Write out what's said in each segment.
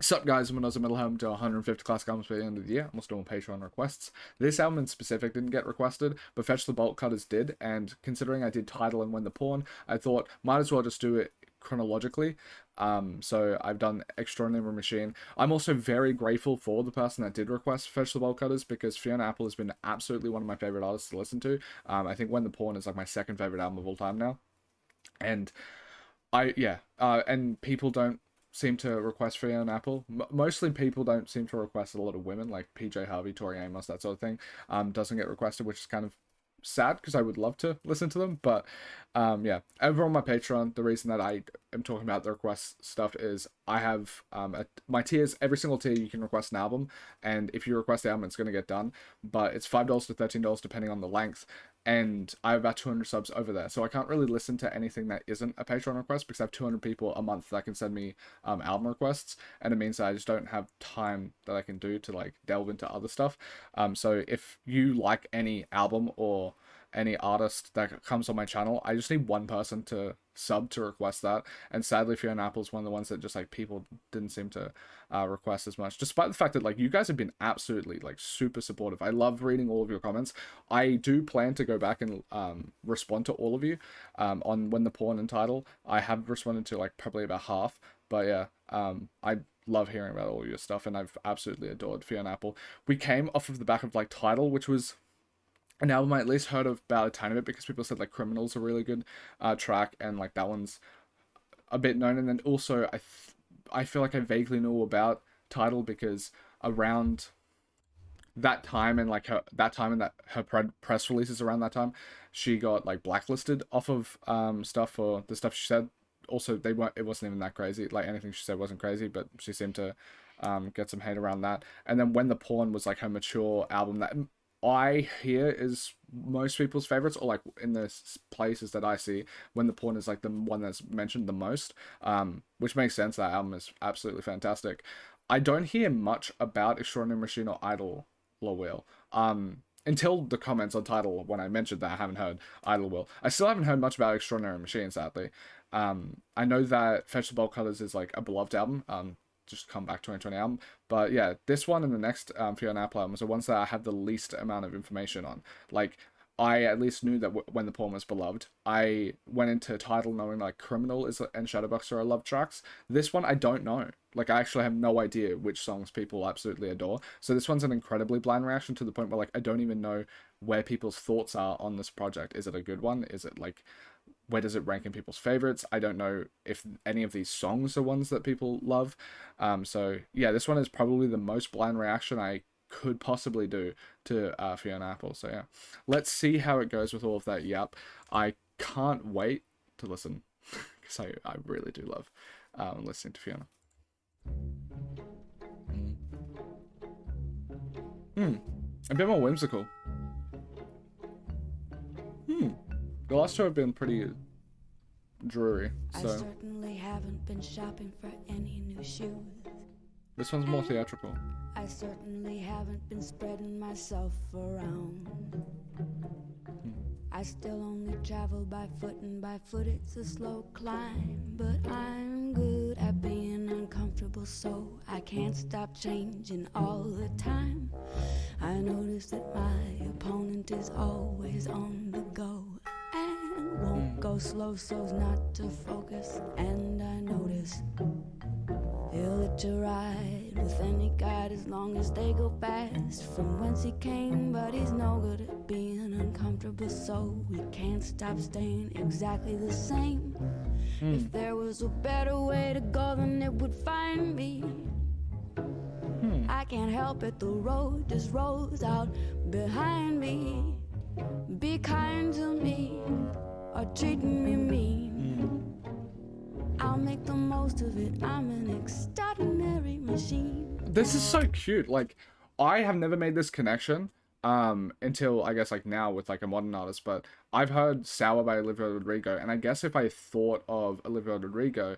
Sup guys, I'm AUSSIE METALHEAD to 150 classic albums by the end of the year. I'm also doing Patreon requests. This album in specific didn't get requested, but Fetch the Bolt Cutters did, and considering I did Title and When the Pawn, I thought might as well just do it chronologically. So I've done Extraordinary Machine. I'm also very grateful for the person that did request Fetch the Bolt Cutters, because Fiona Apple has been absolutely one of my favorite artists to listen to. I think When the Pawn is like my second favorite album of all time now. And and people don't seem to request Fiona Apple. Mostly people don't seem to request a lot of women, like PJ Harvey, Tori Amos, that sort of thing. Doesn't get requested, which is kind of sad because I would love to listen to them. But yeah, over on my Patreon, the reason that I am talking about the request stuff is I have my tiers. Every single tier you can request an album, and if you request the album, it's going to get done. But it's $5 to $13 depending on the length. And I have about 200 subs over there, so I can't really listen to anything that isn't a Patreon request, because I have 200 people a month that can send me album requests, and it means that I just don't have time that I can do to like delve into other stuff. So if you like any album or any artist that comes on my channel, I just need one person to sub to request that. And sadly, Fiona Apple's one of the ones that just like people didn't seem to request as much, despite the fact that like you guys have been absolutely like super supportive. I love reading all of your comments. I do plan to go back and respond to all of you on When the Pawn and Title. I have responded to like probably about half, but yeah, I love hearing about all your stuff, and I've absolutely adored Fiona Apple. We came off of the back of like Title, which was an album I at least heard about a tiny bit, because people said like Criminal's a really good track, and like that one's a bit known. And then also I feel like I vaguely knew about Title because around that time, and like her press releases around that time, she got like blacklisted off of stuff for the stuff she said. Also, it wasn't even that crazy, like anything she said wasn't crazy, but she seemed to get some hate around that. And then When the Pawn was like her mature album that I hear is most people's favorites, or like in the places that I see, When the Pawn is like the one that's mentioned the most, which makes sense. That album is absolutely fantastic. I don't hear much about Extraordinary Machine or Idle Will. Until the comments on Title, when I mentioned that I haven't heard Idle Will. I still haven't heard much about Extraordinary Machine, sadly. I know that Fetch the Bolt Cutters is like a beloved album. Just come back 2020 album. But yeah, this one and the next Fiona Apple album are the ones that I have the least amount of information on. Like, I at least knew that When the Poem was beloved. I went into Title knowing like Criminal is and Shadowboxer are love tracks. This one I don't know. Like, I actually have no idea which songs people absolutely adore. So this one's an incredibly blind reaction, to the point where like I don't even know where people's thoughts are on this project. Is it a good one? Is it like, where does it rank in people's favorites? I don't know if any of these songs are ones that people love. So yeah, this one is probably the most blind reaction I could possibly do to Fiona Apple. So yeah, let's see how it goes with all of that. Yep, I can't wait to listen, because I really do love listening to Fiona. A bit more whimsical. The last two have been pretty dreary, so I certainly haven't been shopping for any new shoes. this one's more theatrical. I certainly haven't been spreading myself around. I still only travel by foot, and by foot it's a slow climb. But I'm good at being uncomfortable, so I can't stop changing all the time. I notice that my opponent is always on the go, and won't go slow so's not to focus. And I notice he'll let you ride with any guide as long as they go fast from whence he came. But he's no good at being uncomfortable, so we can't stop staying exactly the same. If there was a better way to go, then it would find me. I can't help it, the road just rolls out behind me. Be kind to me or treating me mean. I'll make the most of it. I'm an extraordinary machine. This is so cute. Like, I have never made this connection until I guess like now with like a modern artist, but I've heard Sour by Olivia Rodrigo, and I guess if I thought of Olivia Rodrigo,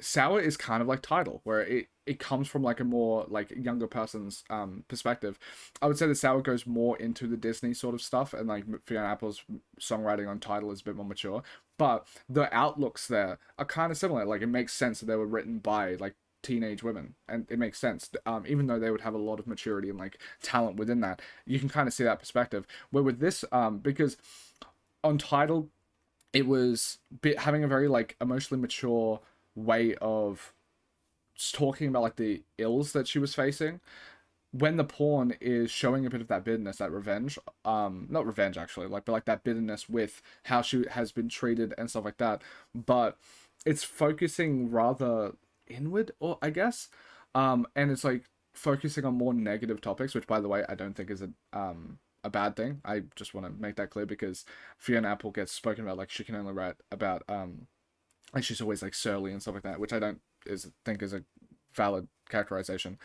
Sour is kind of like Title, where it comes from like a more like younger person's perspective. I would say that Sour goes more into the Disney sort of stuff, and like Fiona Apple's songwriting on Title is a bit more mature. But the outlooks there are kind of similar. Like, it makes sense that they were written by like teenage women, and it makes sense. Even though they would have a lot of maturity and like talent within that, you can kind of see that perspective. Where with this, because on Tidal, it was having a very like emotionally mature way of talking about like the ills that she was facing, when the porn is showing a bit of that bitterness, that revenge, not revenge actually, like, but like that bitterness with how she has been treated and stuff like that, but it's focusing rather inward, or I guess, and it's like focusing on more negative topics, which by the way I don't think is a bad thing. I just want to make that clear, because Fiona Apple gets spoken about like she can only write about like she's always like surly and stuff like that, which I don't think is a valid characterization.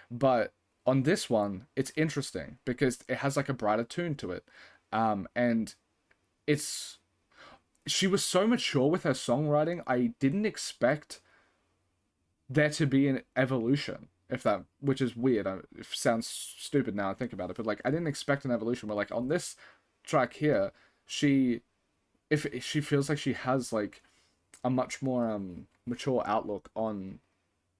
But on this one, it's interesting because it has like a brighter tune to it. And it's, she was so mature with her songwriting. I didn't expect there to be an evolution, if that, which is weird. It sounds stupid now I think about it, but like I didn't expect an evolution where like on this track here, if she feels like she has like a much more mature outlook on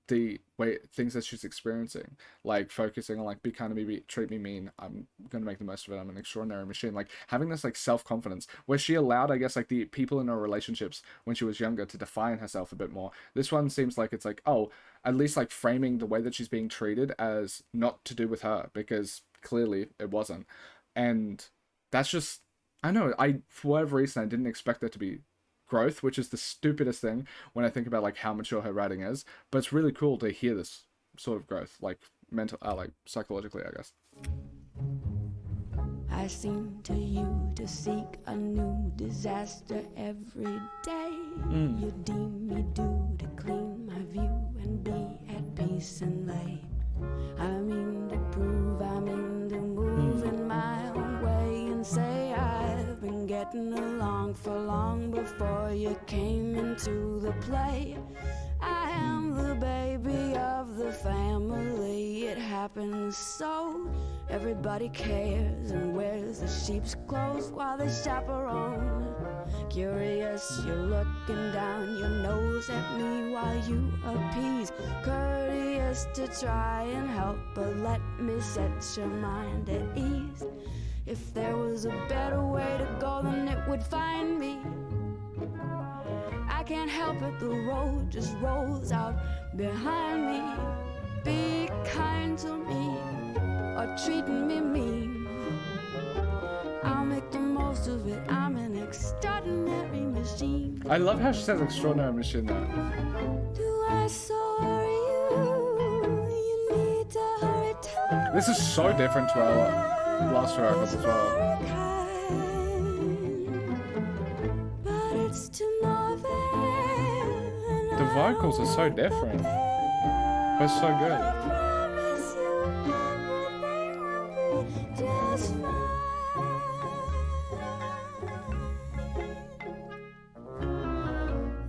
the way things that she's experiencing, like focusing on like be kind of me, treat me mean, I'm gonna make the most of it, I'm an extraordinary machine, like having this like self-confidence where she allowed, I guess, like the people in her relationships when she was younger to define herself a bit more. This one seems like it's like, oh, at least like framing the way that she's being treated as not to do with her, because clearly it wasn't. And that's just, I know, I for whatever reason I didn't expect there to be growth, which is the stupidest thing when I think about like how mature her writing is. But it's really cool to hear this sort of growth, like mental, like psychologically, I guess. I seem to you to seek a new disaster every day. You deem me due to clean my view and be at peace and lay. I mean to prove, I mean to move in my own way and say I've been getting along for long before you came into the play. I am the baby of the family, it happens so. Everybody cares and wears the sheep's clothes while they chaperone. Curious, you're looking down your nose at me while you appease. Courteous to try and help, but let me set your mind at ease. If there was a better way to go, then it would find me. I can't help it, the road just rolls out behind me. Be kind to me or treating me mean. I'll make the most of it, I'm an extraordinary machine. I love how she says extraordinary machine though. Do I sorry you? You need to hurry to. This is so different to our last two records as well. But it's to no avail. The vocals are so different, but so good.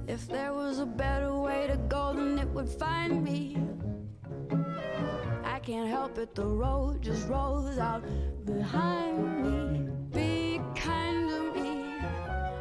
If there was a better way to go, then it would find me. I can't help it, the road just rolls out behind me. Be kind to me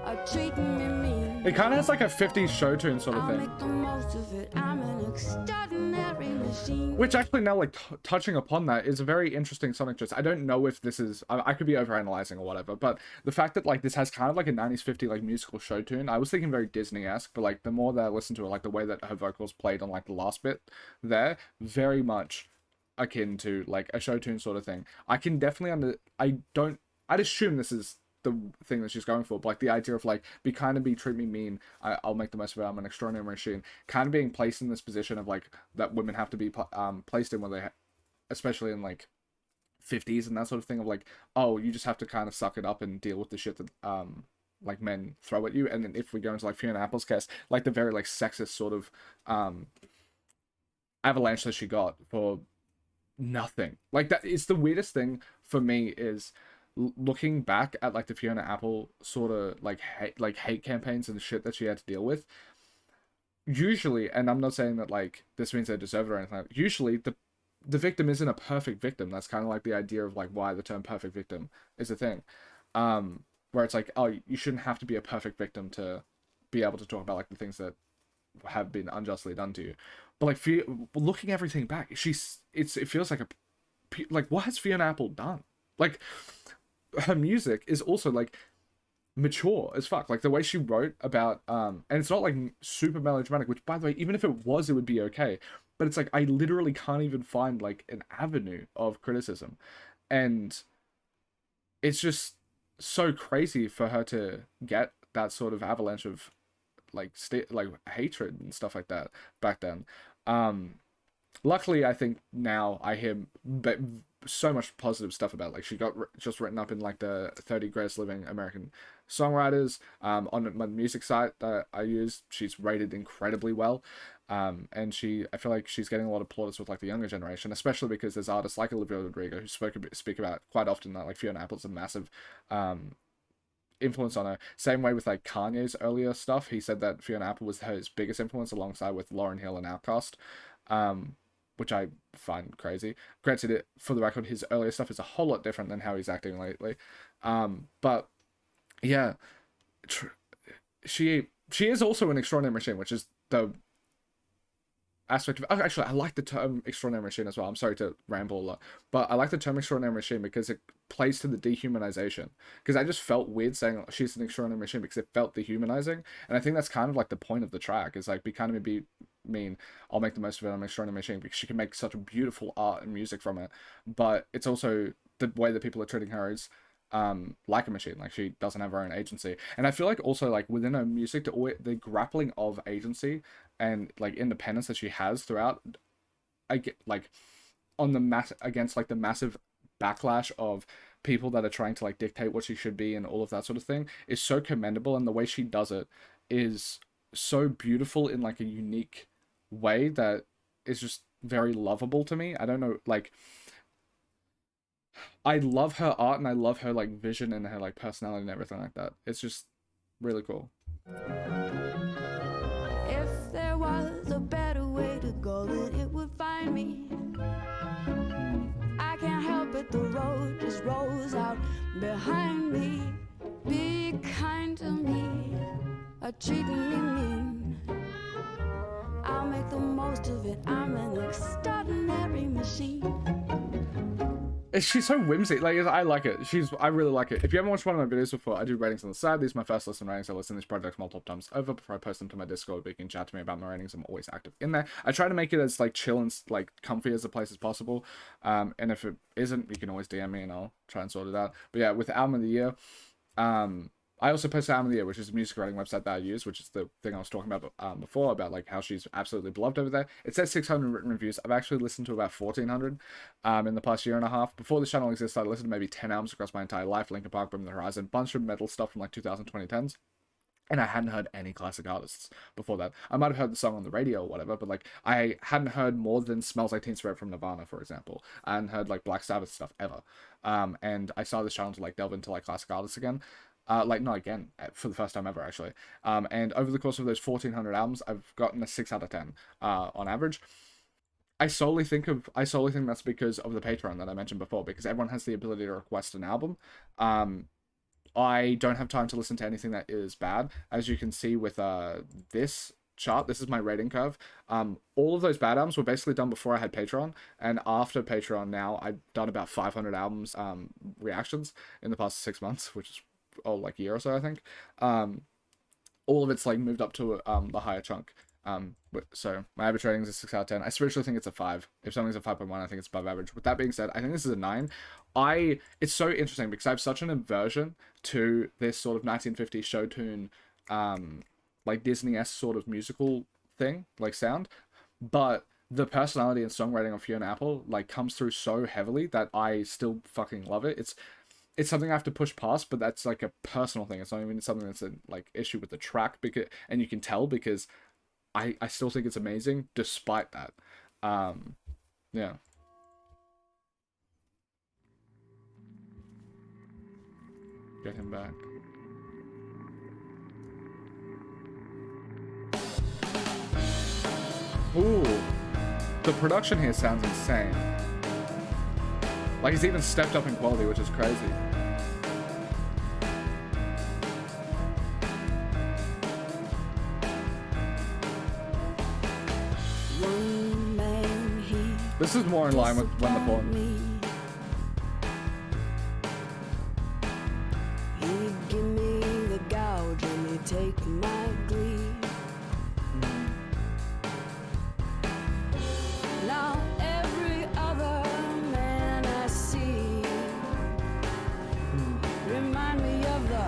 or treating me mean. It kind of has like a 50s show tune sort of I'll thing. make the most of it, I'm an extraordinary machine. Which actually now, like, touching upon that is a very interesting sonic choice. I don't know if this is, I could be overanalyzing or whatever, but the fact that, like, this has kind of like a 90s, 50s, like, musical show tune, I was thinking very Disney-esque, but, like, the more that I listen to it, like, the way that her vocals played on, like, the last bit there, very much akin to, like, a show tune sort of thing. I can definitely I'd assume this is the thing that she's going for, but like the idea of like be kind of be treat me mean, I'll make the most of it, I'm an extraordinary machine, kind of being placed in this position of like that women have to be placed in, where they especially in like 50s and that sort of thing of like, oh, you just have to kind of suck it up and deal with the shit that like men throw at you. And then if we go into like Fiona Apple's case, like the very like sexist sort of avalanche that she got for nothing, like that. It's the weirdest thing for me is looking back at like the Fiona Apple sort of like hate campaigns and the shit that she had to deal with. Usually, and I'm not saying that like this means they deserve it or anything, usually the victim isn't a perfect victim. That's kind of like the idea of like why the term perfect victim is a thing, where it's like, oh, you shouldn't have to be a perfect victim to be able to talk about like the things that have been unjustly done to you. But like, looking everything back, it feels like like, what has Fiona Apple done? Like, her music is also like mature as fuck. Like the way she wrote about and it's not like super melodramatic, which by the way, even if it was, it would be okay. But it's like I literally can't even find like an avenue of criticism. And it's just so crazy for her to get that sort of avalanche of like like hatred and stuff like that back then. Luckily, I think now I hear so much positive stuff about, like, she got just written up in like the 30 greatest living American songwriters. On my music site that I use, she's rated incredibly well. And I feel like she's getting a lot of plaudits with like the younger generation, especially because there's artists like Olivia Rodrigo who speak about quite often that like Fiona Apple's a massive influence on her. Same way with like Kanye's earlier stuff. He said that Fiona Apple was his biggest influence alongside with Lauryn Hill and Outkast. Which I find crazy. Granted, for the record, his earlier stuff is a whole lot different than how he's acting lately. But yeah, she is also an extraordinary machine, which is the aspect of. Actually, I like the term extraordinary machine as well. I'm sorry to ramble a lot, but I like the term extraordinary machine because it plays to the dehumanization. Because I just felt weird saying she's an extraordinary machine because it felt dehumanizing, and I think that's kind of like the point of the track. Is like mean I'll make the most of it. I'm an extraordinary machine because she can make such a beautiful art and music from it, but it's also the way that people are treating her is like a machine. Like she doesn't have her own agency, and I feel like also like within her music, the grappling of agency and like independence that she has throughout, I get like on the against like the massive backlash of people that are trying to like dictate what she should be and all of that sort of thing is so commendable, and the way she does it is so beautiful in like a unique way that is just very lovable to me. I don't know, like I love her art and I love her like vision and her like personality and everything like that. It's just really cool. If there was a better way to go, then it would find me. I can't help it, the road just rolls out behind me. Be kind to me, or treating me mean. I'll make the most of it. I'm an extraordinary machine. She's so whimsy. Like, I like it. I really like it. If you haven't watched one of my videos before, I do ratings on the side. These are my first listen ratings. I listen to these projects multiple times over before I post them to my Discord, but you can chat to me about my ratings. I'm always active in there. I try to make it as like chill and like comfy as a place as possible. And if it isn't, you can always DM me and I'll try and sort it out. But yeah, with Album of the Year, I also post Album of the Year, which is a music writing website that I use, which is the thing I was talking about before, about like how she's absolutely beloved over there. It says 600 written reviews. I've actually listened to about 1,400 in the past year and a half. Before this channel existed, I listened to maybe 10 albums across my entire life. Linkin Park, Bring the Horizon, bunch of metal stuff from like 2010s. And I hadn't heard any classic artists before that. I might have heard the song on the radio or whatever, but like I hadn't heard more than Smells Like Teen Spirit from Nirvana, for example. I hadn't heard like Black Sabbath stuff ever. And I started this channel to like delve into like classic artists again. Like, not again, for the first time ever, actually. And over the course of those 1,400 albums, I've gotten a 6 out of 10 on average. I solely think that's because of the Patreon that I mentioned before, because everyone has the ability to request an album. I don't have time to listen to anything that is bad. As you can see with this chart, this is my rating curve. All of those bad albums were basically done before I had Patreon, and after Patreon now, I've done about 500 albums reactions in the past 6 months, which is like a year or so, I think. All of it's like moved up to the higher chunk. So my average rating is a 6 out of 10. I spiritually think it's a 5. If something's a 5.1, I think it's above average. With that being said, I think this is a 9. It's so interesting because I have such an aversion to this sort of 1950s show tune, like Disney-esque sort of musical thing, like sound. But the personality and songwriting of Fiona Apple like comes through so heavily that I still fucking love it. It's something I have to push past, but that's like a personal thing. It's not even something that's a like issue with the track, because, and you can tell because I still think it's amazing despite that. Yeah. Get him back. Ooh, the production here sounds insane. Like, he's even stepped up in quality, which is crazy. This is more in line with When the Pawn. He give me the gouge and he take my glee. Now every other man I see remind me of the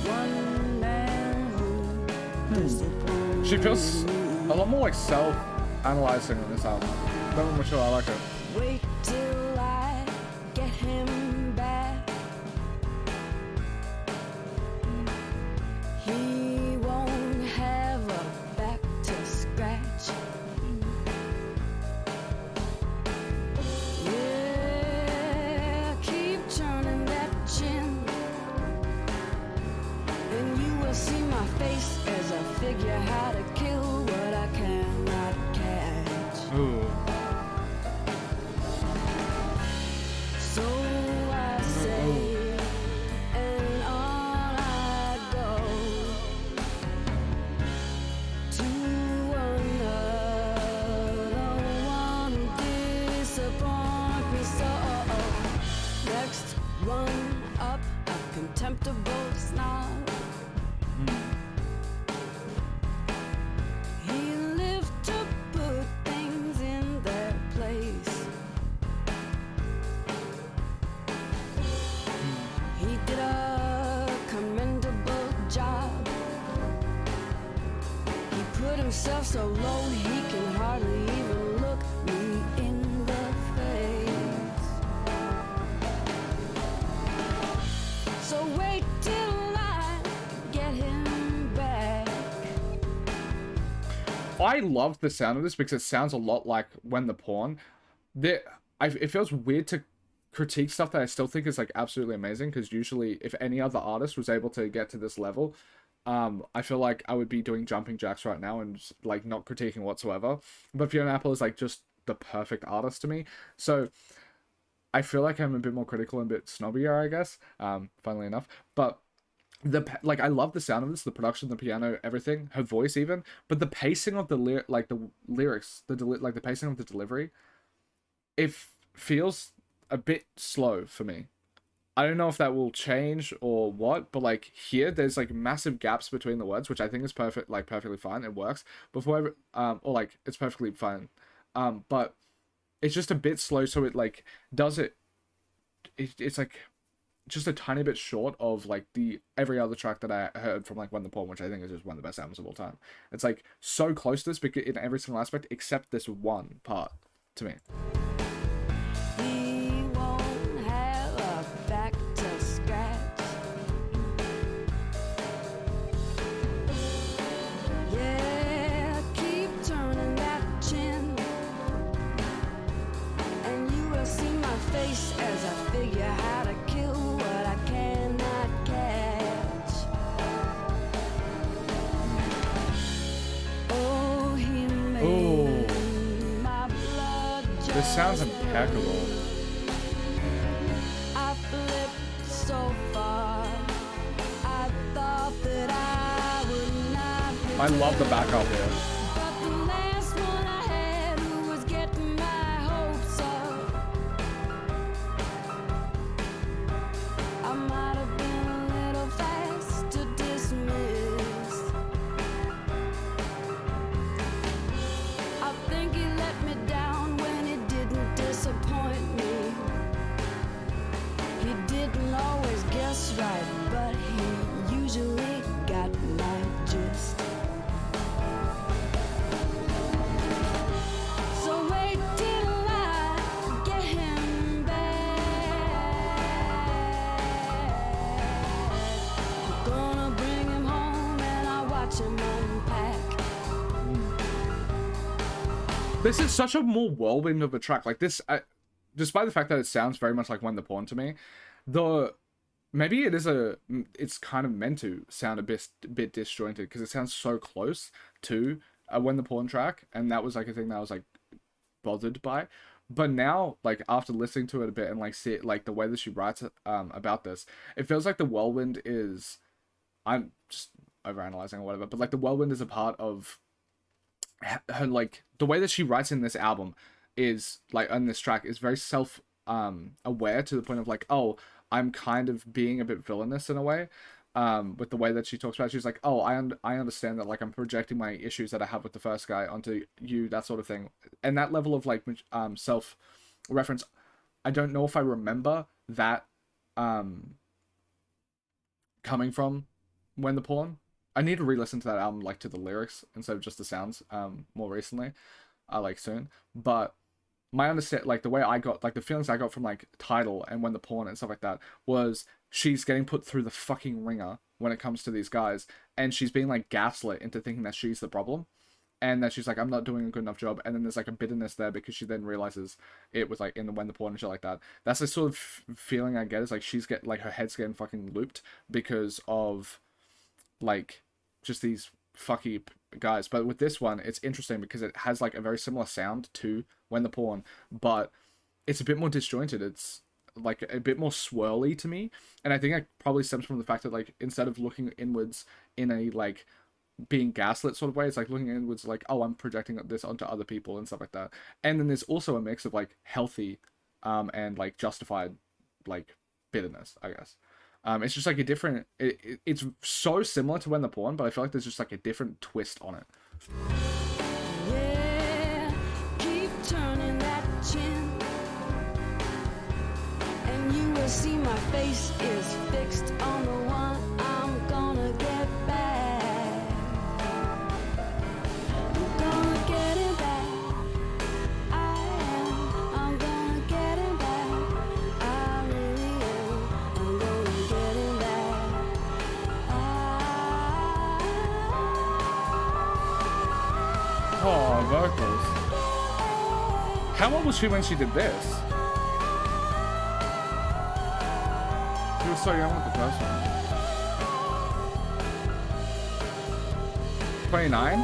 one man who disappointed. She feels a lot more like self-analyzing in this album. Very much I like it. Wait till I get him back. He won't have a back to scratch. Yeah, keep turning that chin, and you will see my face as I figure how to kill what I cannot catch. Ooh. So I say, and on I go to another one who disappoint me so. Next one up, a contemptible snob. He lived to put things in their place. He did a commendable job. He put himself so low he can hardly even look me in the face. So wait till I get him back. I love the sound of this because it sounds a lot like When the Pawn. It feels weird to critique stuff that I still think is like absolutely amazing, because usually if any other artist was able to get to this level, I feel like I would be doing jumping jacks right now and just, like, not critiquing whatsoever. But Fiona Apple is like just the perfect artist to me, so I feel like I'm a bit more critical and a bit snobbier, I guess, funnily enough. But like, I love the sound of this, the production, the piano, everything, her voice even, but the pacing of the lyrics, like the pacing of the delivery, it feels a bit slow for me. I don't know if that will change or what, but like here, there's like massive gaps between the words, which I think is perfect, like perfectly fine. It works before, or like it's perfectly fine. But it's just a bit slow, so it like does it. It's like just a tiny bit short of like the every other track that I heard from like When the Pawn, which I think is just one of the best albums of all time. It's like so close to this in every single aspect except this one part to me. He won't have a back to scratch. Yeah, keep turning that chin, and you will see my face as I figure how to kill what I cannot catch. Oh, he made my blood just This sounds impeccable. I flipped so far, I thought that I would not I love the backup here. but the last one I had who was getting my hopes up, I might have been a little fast to dismiss. I think he let me down when he didn't disappoint me. He didn't always guess right, but he usually got my gist. So wait till I get him back. We're gonna bring him home and I'll watch him unpack. This is such a more whirlwind of a track. Like this, despite the fact that it sounds very much like When the Pawn to me, maybe it's kind of meant to sound a bit disjointed because it sounds so close to a When the Pawn track, and that was like a thing that I was like bothered by. But now, like after listening to it a bit and like see it, like the way that she writes about this, it feels like the whirlwind is, I'm just overanalyzing or whatever, but like the whirlwind is a part of her, like the way that she writes in this album is like on this track is very self aware to the point of like, oh, I'm kind of being a bit villainous in a way. With the way that she talks about it. She's like, oh, I understand that, like, I'm projecting my issues that I have with the first guy onto you, that sort of thing. And that level of like self reference, I don't know if I remember that coming from When the Pawn. I need to re-listen to that album, like, to the lyrics instead of just the sounds more recently, like soon. But my understand, like, the way I got, like, the feelings I got from like Tidal and When the Pawn and stuff like that was she's getting put through the fucking ringer when it comes to these guys, and she's being like gaslit into thinking that she's the problem, and that she's like, I'm not doing a good enough job. And then there's like a bitterness there because she then realizes it was like in the When the Pawn and shit like that. That's the sort of feeling I get, is like she's like her head's getting fucking looped because of like just these fucky guys. But with this one, it's interesting because it has like a very similar sound to When the Pawn, but it's a bit more disjointed. It's like a bit more swirly to me, and I think it probably stems from the fact that, like, instead of looking inwards in a like being gaslit sort of way, it's like looking inwards like, oh, I'm projecting this onto other people and stuff like that. And then there's also a mix of like healthy and like justified like bitterness, I guess. It's just like a different, it's so similar to When the Pawn, but I feel like there's just like a different twist on it. Yeah, keep turning that chin, and you will see my face is fixed on the one I'm gonna get back. I'm gonna get him back. I'm gonna get him back. I really am. I'm gonna get him back. Oh, vocals. How old was she when she did this? She was so young with the first one. 29?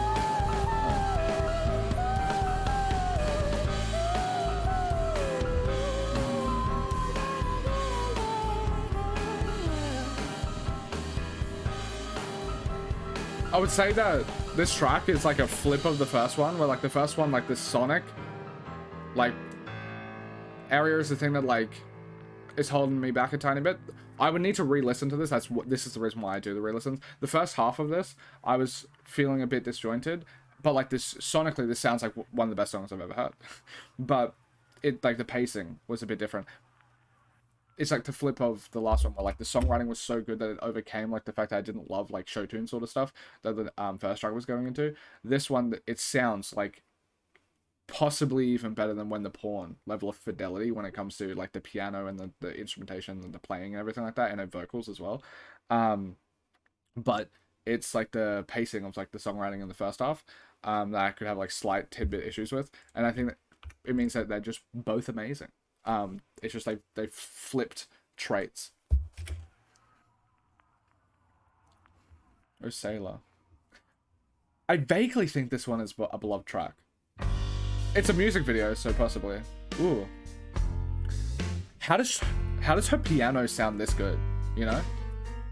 I would say that this track is like a flip of the first one, where like the first one, like the sonic like area is the thing that like is holding me back a tiny bit. I would need to re-listen to this. This is the reason why I do the re-listens. The first half of this, I was feeling a bit disjointed, but like this sonically, this sounds like one of the best songs I've ever heard. But it, like, the pacing was a bit different. It's like the flip of the last one, where like the songwriting was so good that it overcame like the fact that I didn't love like show tune sort of stuff that the first track was going into. This one, it sounds like possibly even better than When the Pawn level of fidelity when it comes to like the piano and the instrumentation and the playing and everything like that, and the vocals as well. But it's like the pacing of like the songwriting in the first half that I could have like slight tidbit issues with, and I think that it means that they're just both amazing. It's just like they flipped traits. Oh, Sailor. I vaguely think this one is a beloved track. It's a music video, so possibly. Ooh. How does her piano sound this good? You know?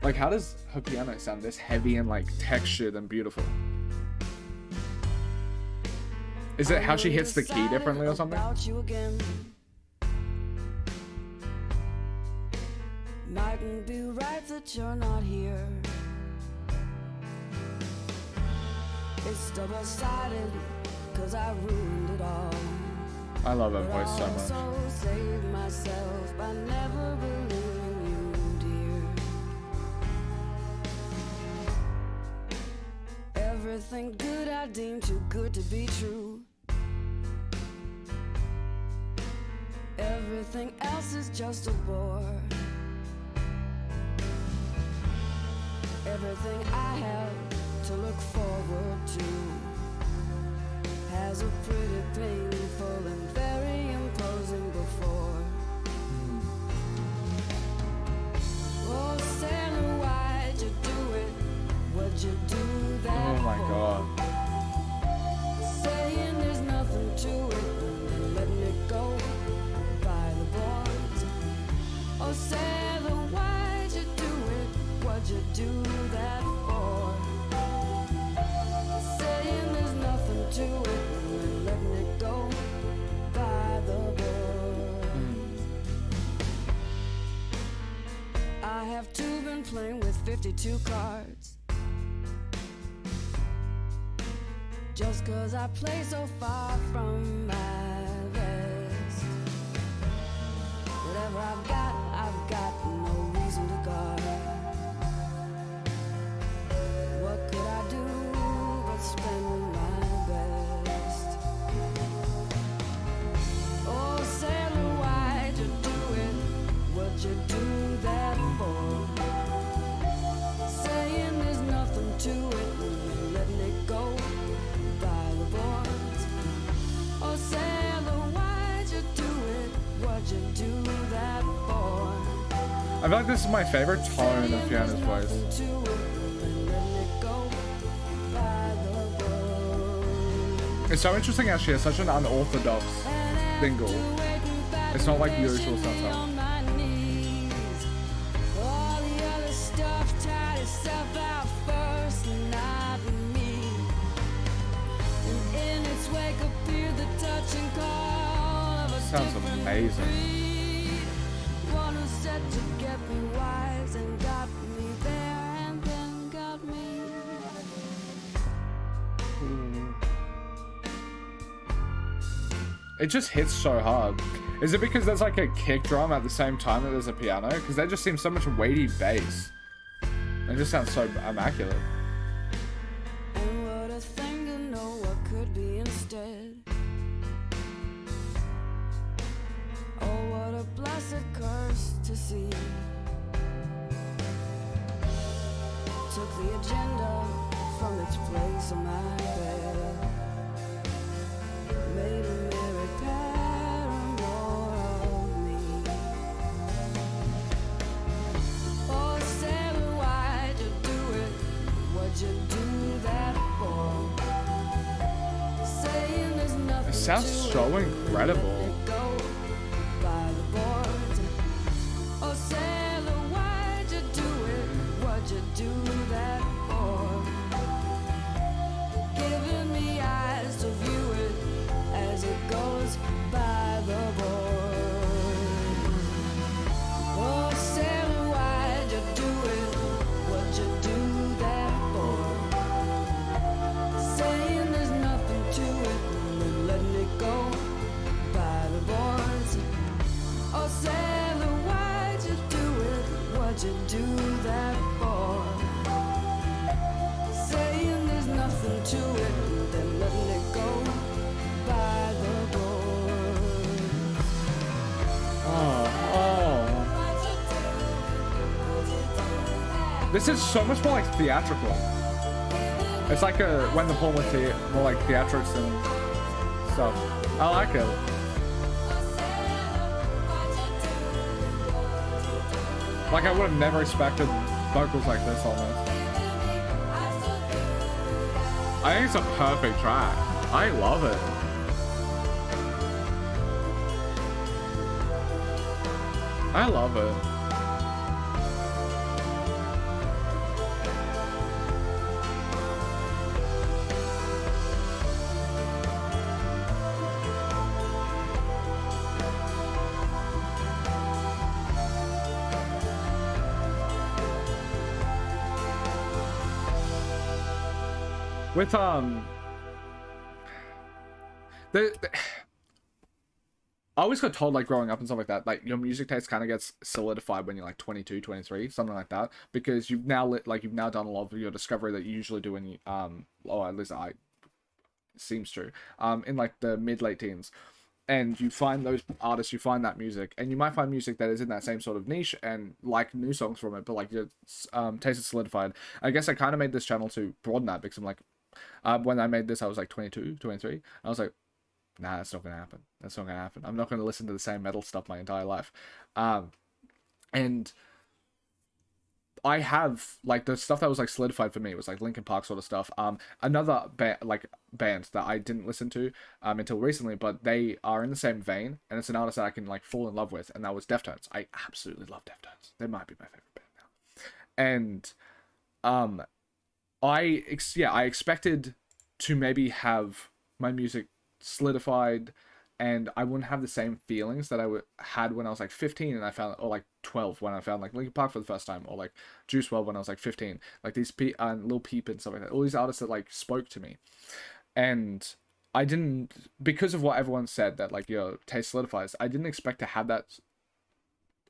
Like, how does her piano sound this heavy and like textured and beautiful? Is it how she hits the key differently or something? Mightn't be right that you're not here. It's double-sided, 'cause I ruined it all. I love her voice so much. I also saved myself by never believing you, dear. Everything good I deem too good to be true. Everything else is just a bore. Everything I have to look forward to has a pretty painful and very imposing before. Oh, Sailor, why'd you do it? What'd you do that Oh my for? god. Saying there's nothing to it and letting it go by the boards. Oh, Sailor, why'd you do it? What'd you do that for? Saying there's nothing to it and letting it go playing with 52 cards. Just 'cause I play so far from my best. Whatever I've got no reason to guard. What could I do but spend my best? Oh, sailor, why'd you do it? What'd you do that for? Saying there's nothing to it, letting it go by the boards. Oh, sailor, why'd you do it? What'd you do that for? I feel like this is my favorite tone of Fiona's voice. It's so interesting how she has such an unorthodox single. It's not like usual stuff. Sounds amazing. It just hits so hard. Is it because there's like a kick drum at the same time that there's a piano? Because that just seems so much weighty bass. It just sounds so immaculate. And what a thing to know what could be instead. Oh, what a blessed curse to see. Took the agenda from its place on my bed. Made a merry paramour of me. Oh, sailor, why'd you do it? What'd you do that for? Saying there's nothing. It sounds so incredible. By the boards. Oh, sailor, why'd you do it? What'd you do that for? Giving me eyes to view it as it goes by the board. Oh, sailor, why'd you do it? What'd you do that for? Saying there's nothing to it, and letting it go by the boards. Oh, sailor, why'd you do it? What'd you do that for? Saying there's nothing to it, then letting it go by the boards. This is so much more like theatrical. It's like when the Paul more like theatrics and stuff. I like it. Like I would have never expected vocals like this almost. I think it's a perfect track. I love it. I love it. With I always got told, like, growing up and stuff like that, like, your music taste kind of gets solidified when you're, like, 22, 23, something like that, because you've now you've now done a lot of your discovery that you usually do when you, or at least seems true, in, like, the mid-late teens, and you find those artists, you find that music, and you might find music that is in that same sort of niche, and, like, new songs from it, but, like, your taste is solidified. I guess I kind of made this channel to broaden that, because I'm like, when I made this, I was, like, 22, 23, I was like, nah, that's not gonna happen. That's not gonna happen. I'm not gonna listen to the same metal stuff my entire life. And I have, like, the stuff that was, like, solidified for me was, like, Linkin Park sort of stuff. Another band that I didn't listen to until recently, but they are in the same vein, and it's an artist that I can, like, fall in love with, and that was Deftones. I absolutely love Deftones. They might be my favorite band now. And I expected to maybe have my music solidified and I wouldn't have the same feelings that had when I was like 15 and I found, or like 12 when I found like Linkin Park for the first time, or like Juice WRLD when I was like 15, like these Lil Peep and stuff like that, all these artists that like spoke to me. And I didn't, because of what everyone said, that like your taste solidifies, I didn't expect to have that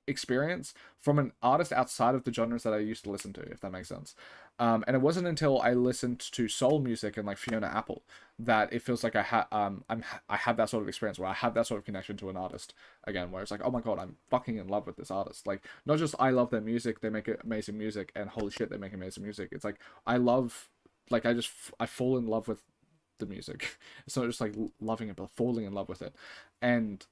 experience from an artist outside of the genres that I used to listen to, if that makes sense. And it wasn't until I listened to soul music and like Fiona Apple that it feels like I had that sort of experience where I had that sort of connection to an artist again, where it's like, oh my god, I'm fucking in love with this artist. Like, not just I love their music, they make amazing music, and holy shit, they make amazing music. It's like I love, like I fall in love with the music. It's not just like loving it, but falling in love with it. And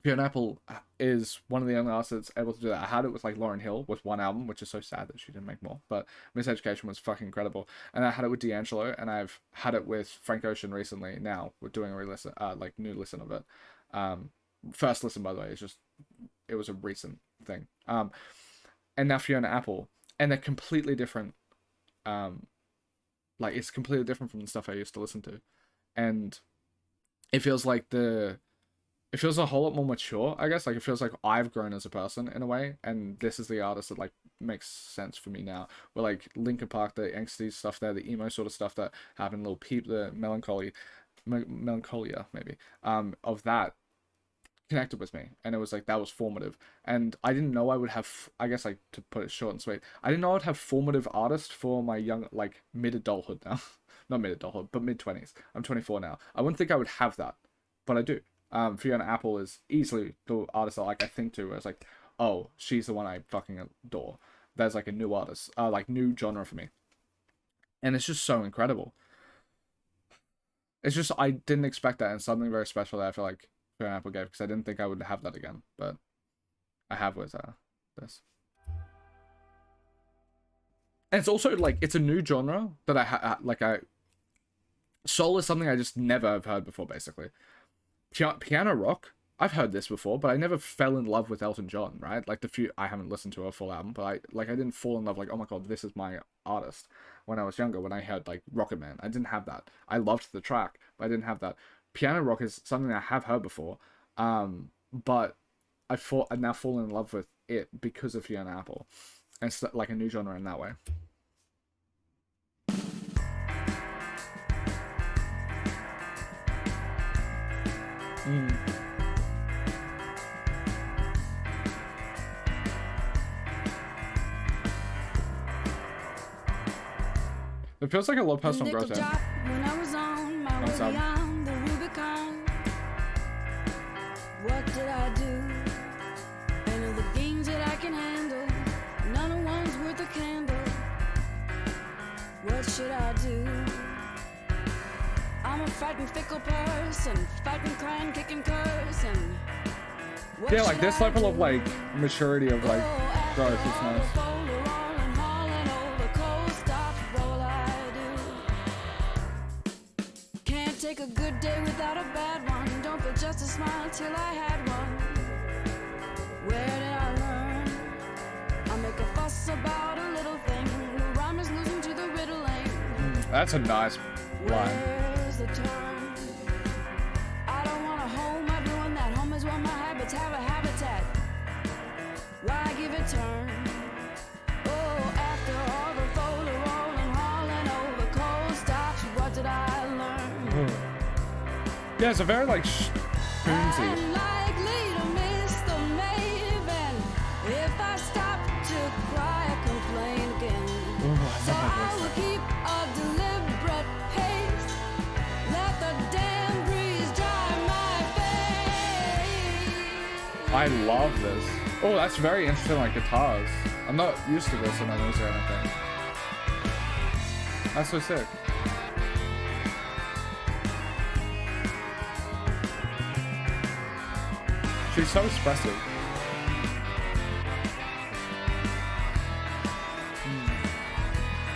Fiona Apple is one of the only artists that's able to do that. I had it with like Lauryn Hill with one album, which is so sad that she didn't make more. But Miseducation was fucking incredible. And I had it with D'Angelo, and I've had it with Frank Ocean recently. Now we're doing a re-listen, like new listen of it. First listen, by the way, it was a recent thing. And now Fiona Apple, and they're completely different. Like it's completely different from the stuff I used to listen to, and it feels like it feels a whole lot more mature, I guess. Like, it feels like I've grown as a person in a way, and this is the artist that, like, makes sense for me now. Where, like, Linkin Park, the angsty stuff there, the emo sort of stuff that happened, Lil Peep, the melancholia, maybe, of that connected with me. And it was, like, that was formative. And I didn't know I would have, I guess, like, to put it short and sweet, I didn't know I'd have formative artists for my young, like, mid-adulthood now. Not mid-adulthood, but mid-20s. I'm 24 now. I wouldn't think I would have that, but I do. Fiona Apple is easily the artist that like I think to, where it's like, oh, she's the one I fucking adore. There's like a new artist, like new genre for me, and it's just so incredible. It's just I didn't expect that, and something very special that I feel like Fiona Apple gave, because I didn't think I would have that again, but I have with this. And it's also like it's a new genre that I soul is something I just never have heard before, basically. Piano rock, I've heard this before, but I never fell in love with Elton John, right? Like I haven't listened to a full album, but I didn't fall in love like, oh my god, this is my artist when I was younger, when I heard like Rocket Man. I didn't have that. I loved the track, but I didn't have that. Piano rock is something I have heard before, but I've now fallen in love with it because of Fiona Apple. And it's like a new genre in that way. It feels like a low personal growth there. When I was on my way beyond the Rubicon, what did I do? And of the games that I can handle, none of one's worth a candle. What should I do? I'm a frightened, fickle person, fighting, crying, kicking, cursing. Yeah, like this level of like maturity of like growth is nice. Can't take a good day without a bad one. Don't feel just a smile till I had one. Where did I learn? I make a fuss about a little thing. The rhyme is losing to the riddling. That's a nice line. The turn. I don't want a home, everyone that home is where my habits have a habitat. Why give it turn? Oh, after all the folder rolling, hauling over cold stops, what did I learn? Yeah, it's a very like spoonsy. I'm likely to miss the maven if I stop to cry or complain again. So I will keep a deliberate pace. Let the damn breeze dry my face. I love this. Oh, that's very interesting, like guitars. I'm not used to this in my music or anything. That's so sick. She's so expressive.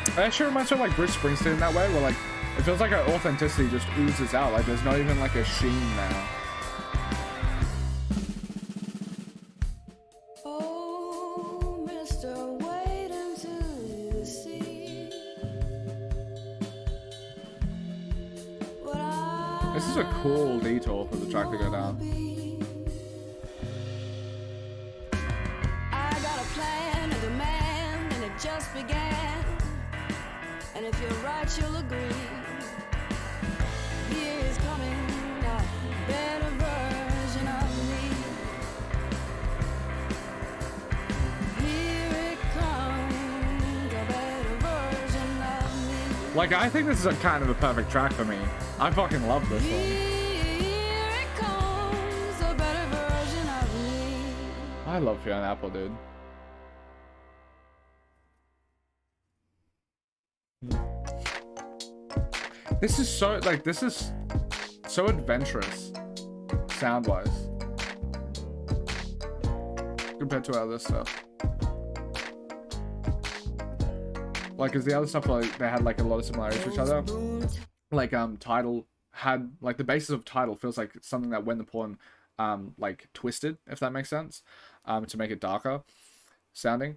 It actually reminds me of like Bruce Springsteen in that way, where like it feels like her authenticity just oozes out. Like there's not even like a sheen now. Oh, mister, wait until you see what I This is a cool detour for the track to go down. I got a plan, a demand, and it just began. And if you're right, you'll agree. Here is coming a better version of me. Here it comes, a better version of me. Like, I think this is a kind of a perfect track for me. I fucking love this one. Here it comes, a better version of me. I love Fiona Apple, dude. This is so, like, this is so adventurous, sound-wise, compared to our other stuff. Like, cause the other stuff, like, they had, like, a lot of similarities to each other. Like, Tidal had, like, the basis of Tidal feels like something that When the Pawn, like, twisted, if that makes sense, to make it darker sounding.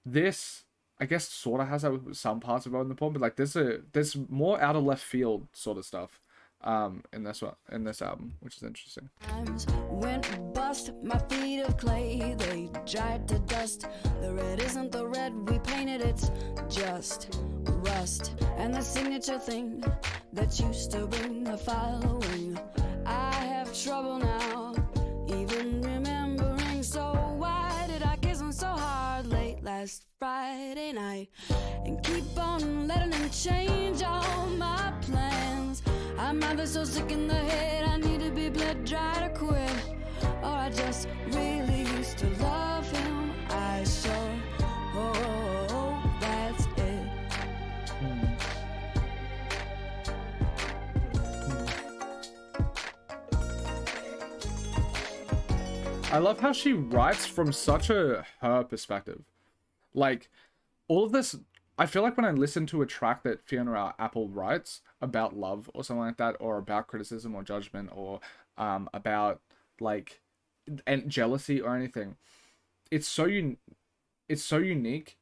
This, I guess, sort of has that with some parts of When the Pawn, but, like, there's more out of left field sort of stuff, in this album, which is interesting. Went bust, my feet of clay, they dried to dust. The red isn't the red we painted, it's just rust. And the signature thing that used to bring the following, I have trouble now, even remembering. So why did I kiss him so hard late last Friday night? And keep on letting him change all my plans. I'm either so sick in the head, I need to be bled dry to quit, or I just really used to love him. I sure hope that's it. I love how she writes from such her perspective. Like, all of this, I feel like when I listen to a track that Fiona Apple writes about love or something like that, or about criticism or judgment, or about, like, and jealousy or anything, it's so unique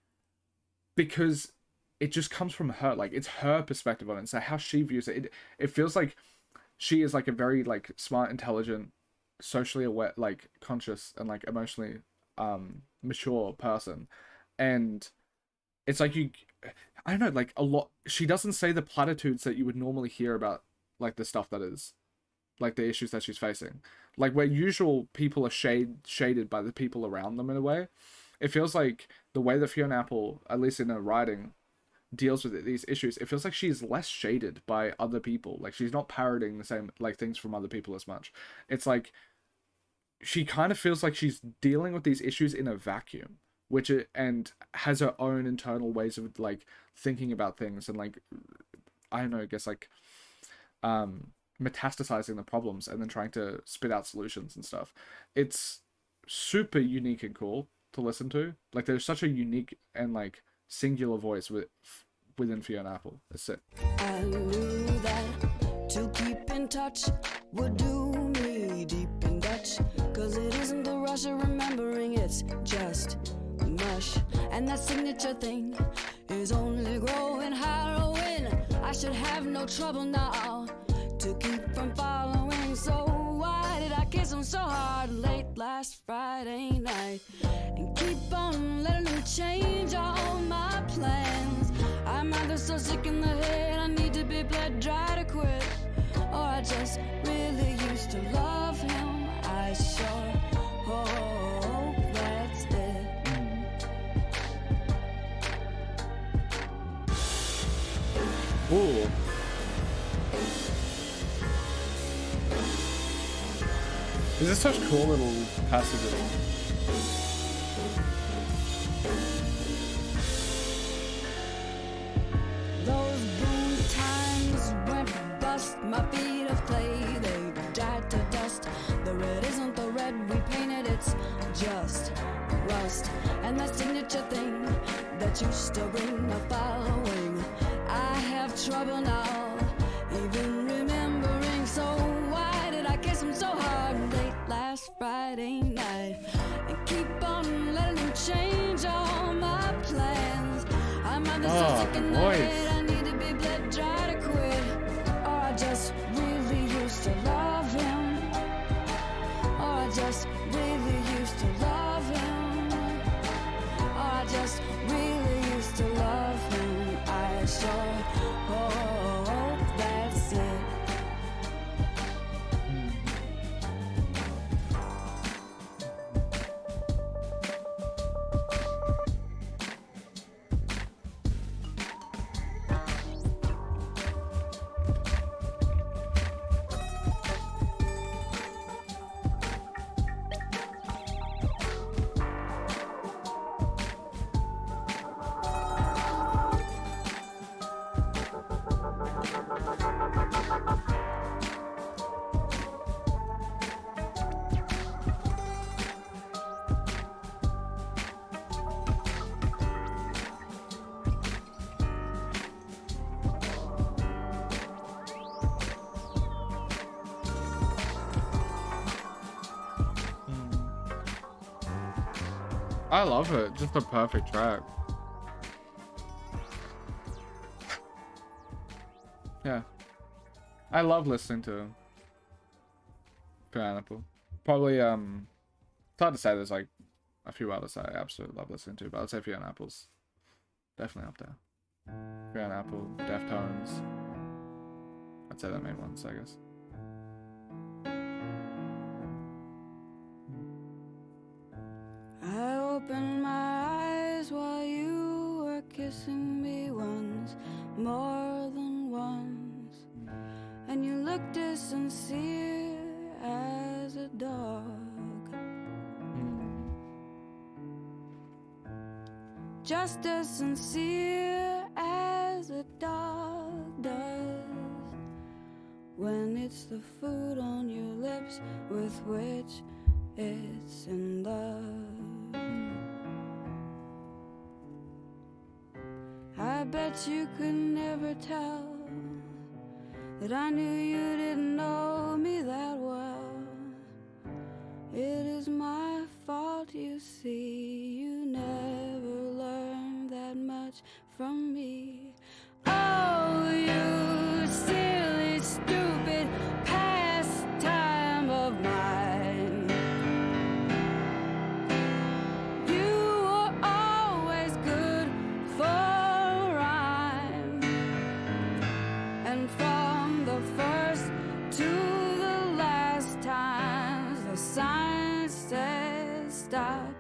because it just comes from her. Like, it's her perspective on it. So how she views it, it feels like she is, like, a very, like, smart, intelligent, socially aware, like, conscious, and, like, emotionally mature person. And it's like, I don't know, like, a lot, she doesn't say the platitudes that you would normally hear about, like, the stuff that is, like, the issues that she's facing. Like, where usual people are shaded by the people around them in a way. It feels like the way that Fiona Apple, at least in her writing, deals with these issues, it feels like she's less shaded by other people. Like, she's not parroting the same, like, things from other people as much. It's like, she kind of feels like she's dealing with these issues in a vacuum, and has her own internal ways of, like, thinking about things, and, like, I don't know, I guess, like, metastasizing the problems and then trying to spit out solutions and stuff. It's super unique and cool to listen to. Like, there's such a unique and, like, singular voice within Fiona Apple. It's sick. I knew that to keep in touch would do me deep in Dutch, 'cause it isn't the rush of remembering, it's just mush. And that signature thing is only growing harrowing. I should have no trouble now to keep from following. So why did I kiss him so hard late last Friday night? And keep on letting him change all my plans. I'm either so sick in the head, I need to be bled dry to quit, or I just really used to love him. I sure hope that's it. Ooh. This is such cool little passages. Those boom times went bust, my feet of clay, they died to dust. The red isn't the red we painted, it's just rust. And that signature thing that used to bring the following, I have trouble now, even remembering. So why did I kiss him so hard late last Friday night? And keep on letting him change all my plans. I'm either so sick in the head, I need to be bled dry to quit, or I just really used to I just really used to love him. I just really used to love him. I sure hope that's it. I love it. Just a perfect track. Yeah. I love listening to Pineapple. Probably, it's hard to say, there's like a few others I absolutely love listening to, but I'd say Fiona Apple's definitely up there. Fiona Apple, Deftones. I'd say the main ones, I guess. I opened my eyes while you were kissing me once, more than once, and you looked as sincere as a dog. Just as sincere as a dog does when it's the food on your lips with which it's in love. I bet you could never tell that I knew you didn't know me that well. It is my fault, you see, you never learned that much from me. Oh, you silly, stupid pastime of mine. You were always good for a rhyme, and from the first to the last times the sign says stop,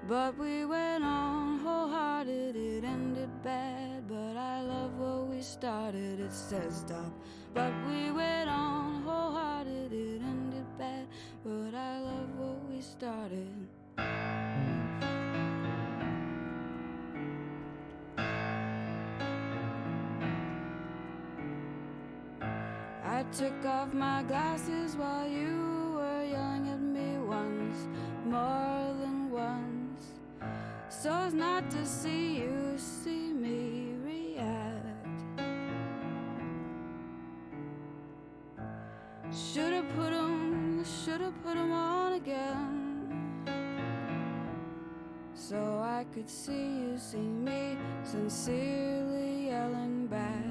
but we went on wholehearted. It ended bad, but I love what we started. It says stop, but we went on wholehearted. It ended bad, but I love what we started. I took off my glasses while you were yelling at me once, more than once, so as not to see you see me react. Should've put 'em on again, so I could see you see me sincerely yelling back.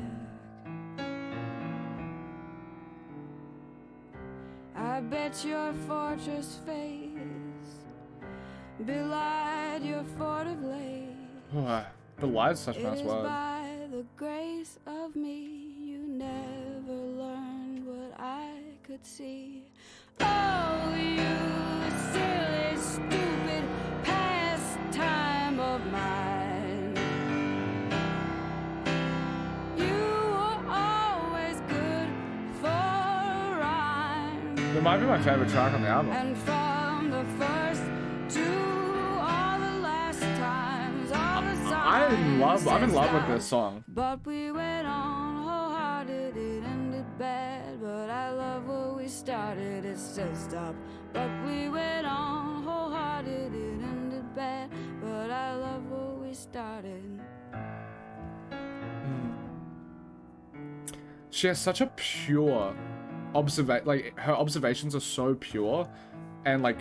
I bet your fortress face belied your fort of late. Belied's such a nice It is word. by the grace of me you never learned what I could see. Oh, you silly, stupid pastime of mine. You were always good for a rhyme, It might be my favorite track on the album. and from the first to all the last times, all the I'm in love with stop. this song. But we went on wholehearted, it ended bad, but I love what we started. It says stop, but we went on wholehearted, it ended bad, but I love what we started. She has such a pure like her observations are so pure and like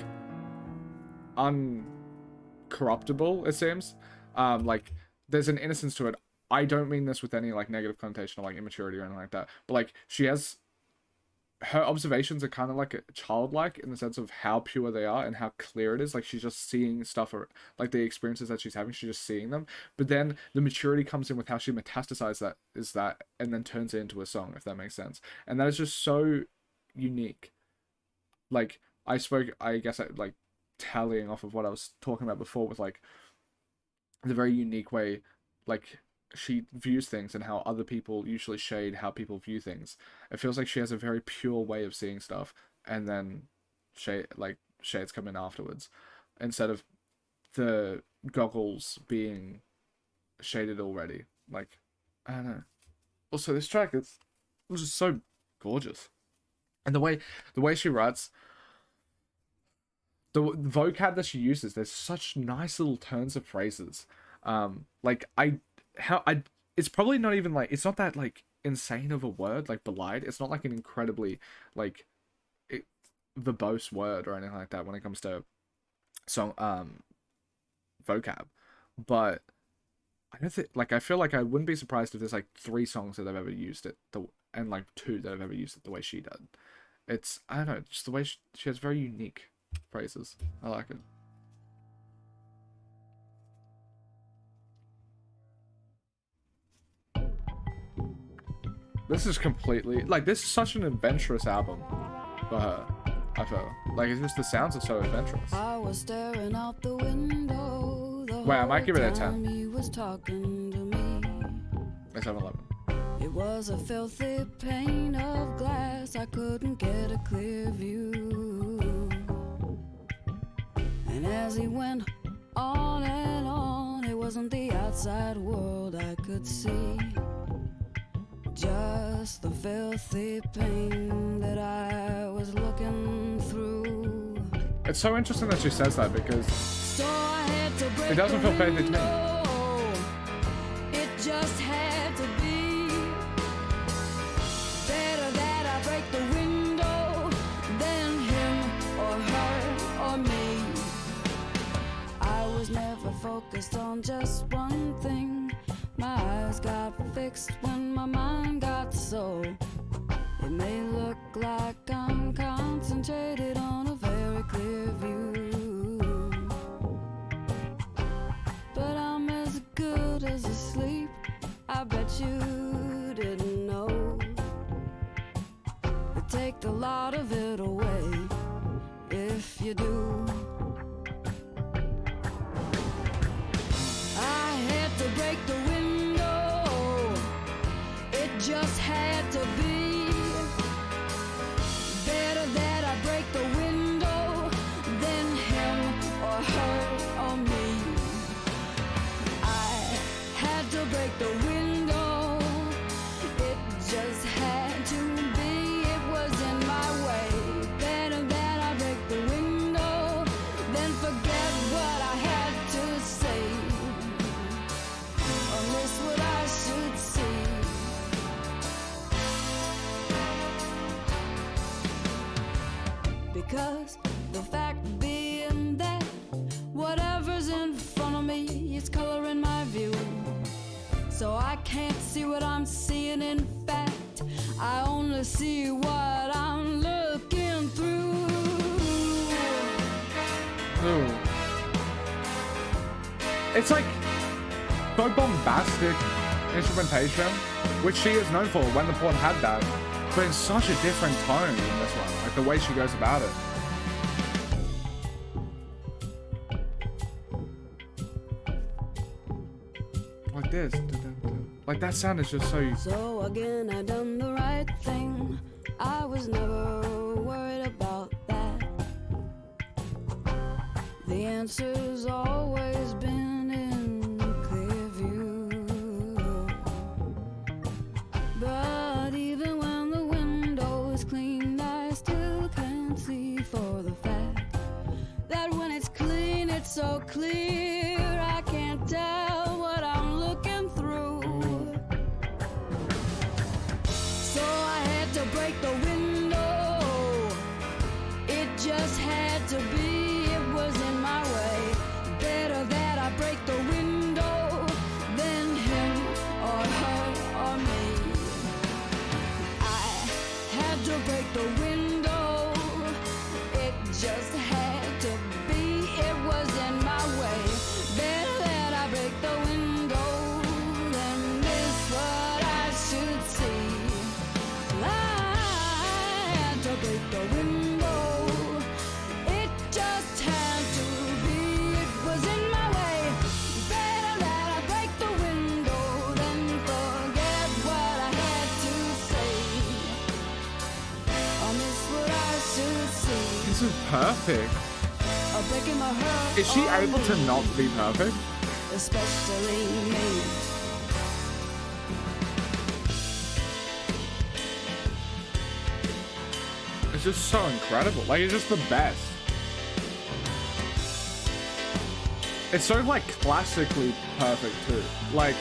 uncorruptible, it seems. Like there's an innocence to it. I don't mean this with any like negative connotation or like immaturity or anything like that, but like she has her observations are kind of like childlike in the sense of how pure they are and how clear it is. Like she's just seeing stuff, or like the experiences that she's having, she's just seeing them. But then the maturity comes in with how she metastasizes that, and then turns it into a song, if that makes sense. And that is just so unique. Like I guess like tallying off of what I was talking about before with like the very unique way, like she views things and how other people usually shade how people view things. It feels like she has a very pure way of seeing stuff, and then shades come in afterwards, instead of the goggles being shaded already. Like, I don't know. Also, this track is just so gorgeous, and the way she writes, the vocab that she uses, there's such nice little turns of phrases. It's probably not even like, it's not that like insane of a word, like belied. It's not like an incredibly like verbose word or anything like that when it comes to song vocab. But I don't think, like, I feel like I wouldn't be surprised if there's like 3 songs that I've ever used it and like 2 that I've ever used it the way she did. It's, I don't know, just the way she has very unique phrases. I like it. This is completely, like, this is such an adventurous album for her, I feel. Like, it's just, the sounds are so adventurous. I was staring out the window the Wait, I might give it a 10. He was talking to me. It's 11. It was a filthy pane of glass. I couldn't get a clear view. And as he went on and on, it wasn't the outside world I could see, just the filthy pain that I was looking through. It's so interesting that she says that, because So I had to break it doesn't feel filthy to me. It just had to be better that I break the window than him or her or me. I was never focused on just one thing. My eyes got fixed when my mind got so. It may look like I'm concentrated on a very clear view, but I'm as good as asleep. I bet you didn't know. But take a lot of it away if you do. I had to break the window. It just had to be better that I break the window than him or her or me. I had to break the window. It just had to be. It was in my way. Better that I break the window than forget what I had to say, or miss what I should see. Because the fact being that whatever's in front of me is coloring my view, so I can't see what I'm seeing. In fact, I only see what I'm looking through. Ooh. It's like so bombastic instrumentation, which she is known for. When the Pawn had that, but in such a different tone in this one, like the way she goes about it. Like this. Like that sound is just so... So again, I done the right thing. I was never worried about that. The answer's always been in clear view. But even when the window is clean, I still can't see for the fact that when it's clean, it's so clear, I can't tell what I'm looking through. So I had to break the window. It just had to be. It was in my way. Better that I break the window than him or her or me. I had to break the perfect. Breaking my heart. Is she able to not be perfect? Especially me. It's just so incredible. Like, it's just the best. It's so, like, classically perfect, too. Like,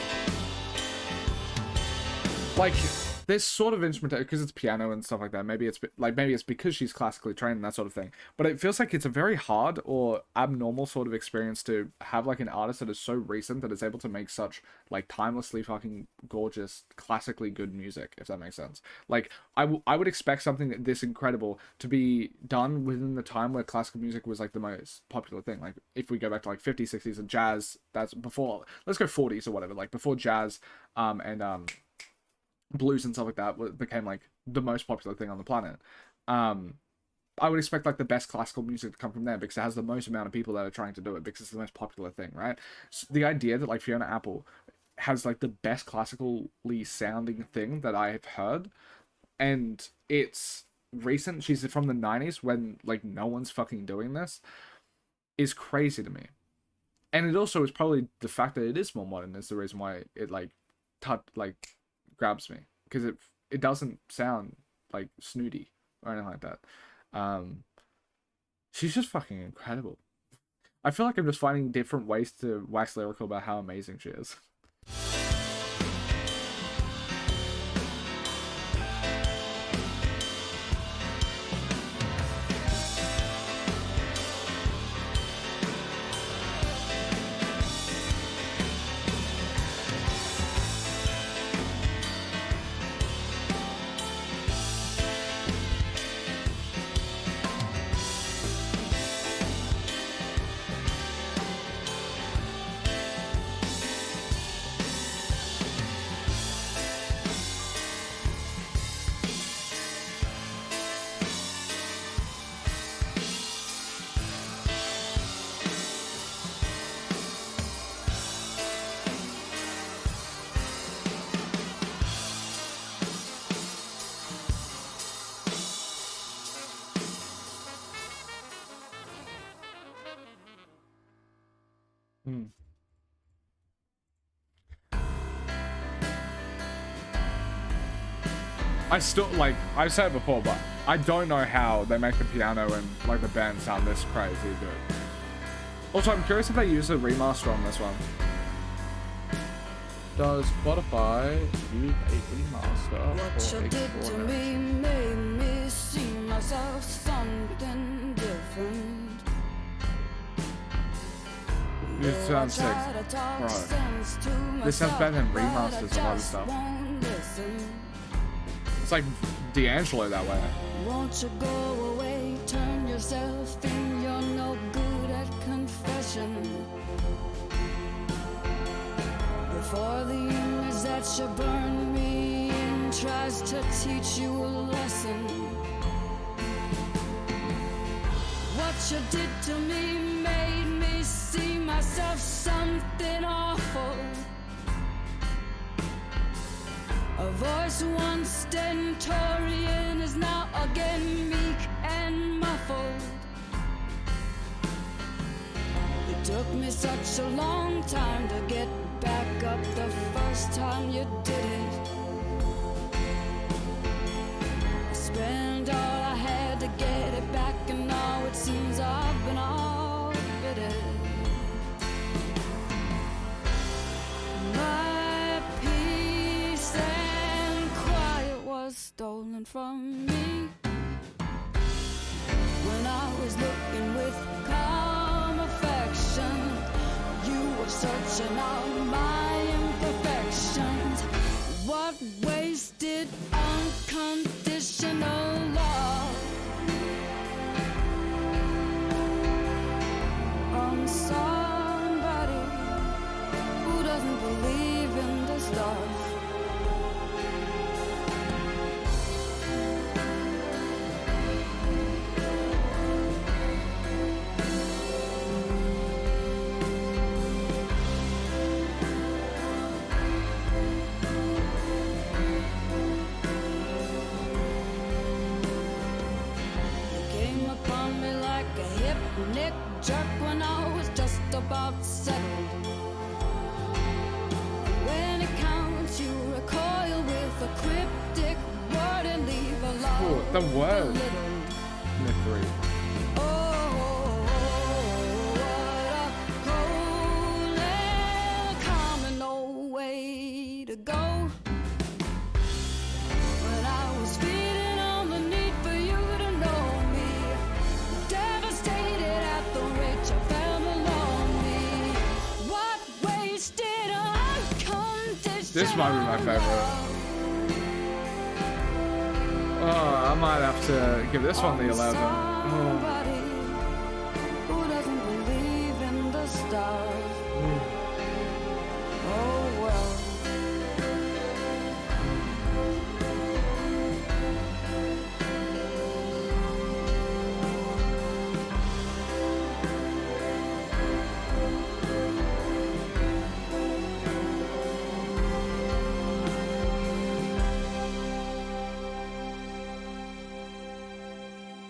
there's sort of instrumentation, because it's piano and stuff like that. Maybe it's because she's classically trained and that sort of thing. But it feels like it's a very hard or abnormal sort of experience to have, like, an artist that is so recent that is able to make such, like, timelessly fucking gorgeous, classically good music, if that makes sense. Like, I would expect something this incredible to be done within the time where classical music was, like, the most popular thing. Like, if we go back to, like, 50s, 60s, and jazz, that's before, let's go 40s or whatever, like, before jazz, and blues and stuff like that became like the most popular thing on the planet. I would expect like the best classical music to come from there because it has the most amount of people that are trying to do it because it's the most popular thing, right? So the idea that like Fiona Apple has like the best classically sounding thing that I have heard, and it's recent, she's from the 90s when like no one's fucking doing this, is crazy to me. And it also is probably the fact that it is more modern is the reason why it like grabs me, because it doesn't sound like snooty or anything like that. She's just fucking incredible. I feel like I'm just finding different ways to wax lyrical about how amazing she is. I still, like, I've said it before, but I don't know how they make the piano and, like, the band sound this crazy good. Also, I'm curious if they use a remaster on this one. Does Spotify use a remaster? What you did to me made me see myself something different. This sounds sick. Bro. This sounds better than remasters of other stuff. It's like D'Angelo that way. Won't you go away, turn yourself in, you're no good at confession. Before the image that you burn me in tries to teach you a lesson. What you did to me made me see myself something awful. A voice once stentorian is now again meek and muffled. It took me such a long time to get back up the first time you did it. I spent all I had to get it back, and now it seems I've been outbid. My peace and quiet was stolen from me when I was looking with calm affection. You were searching out my imperfections. What wasted unconditional love on somebody who doesn't believe in the stuff. neck jerk when I was just about settled. When it counts, you recoil with a cryptic word and leave a lot. Ooh, the word. Slippery. Oh, what a cold and common old way to go. When I was feeding on the need for you to know me, devastated at the rate you fell below me. What wasted unconditional. This might be my favorite. Oh, I might have to give this one the 11. Somebody who doesn't believe in the stars. Oh well.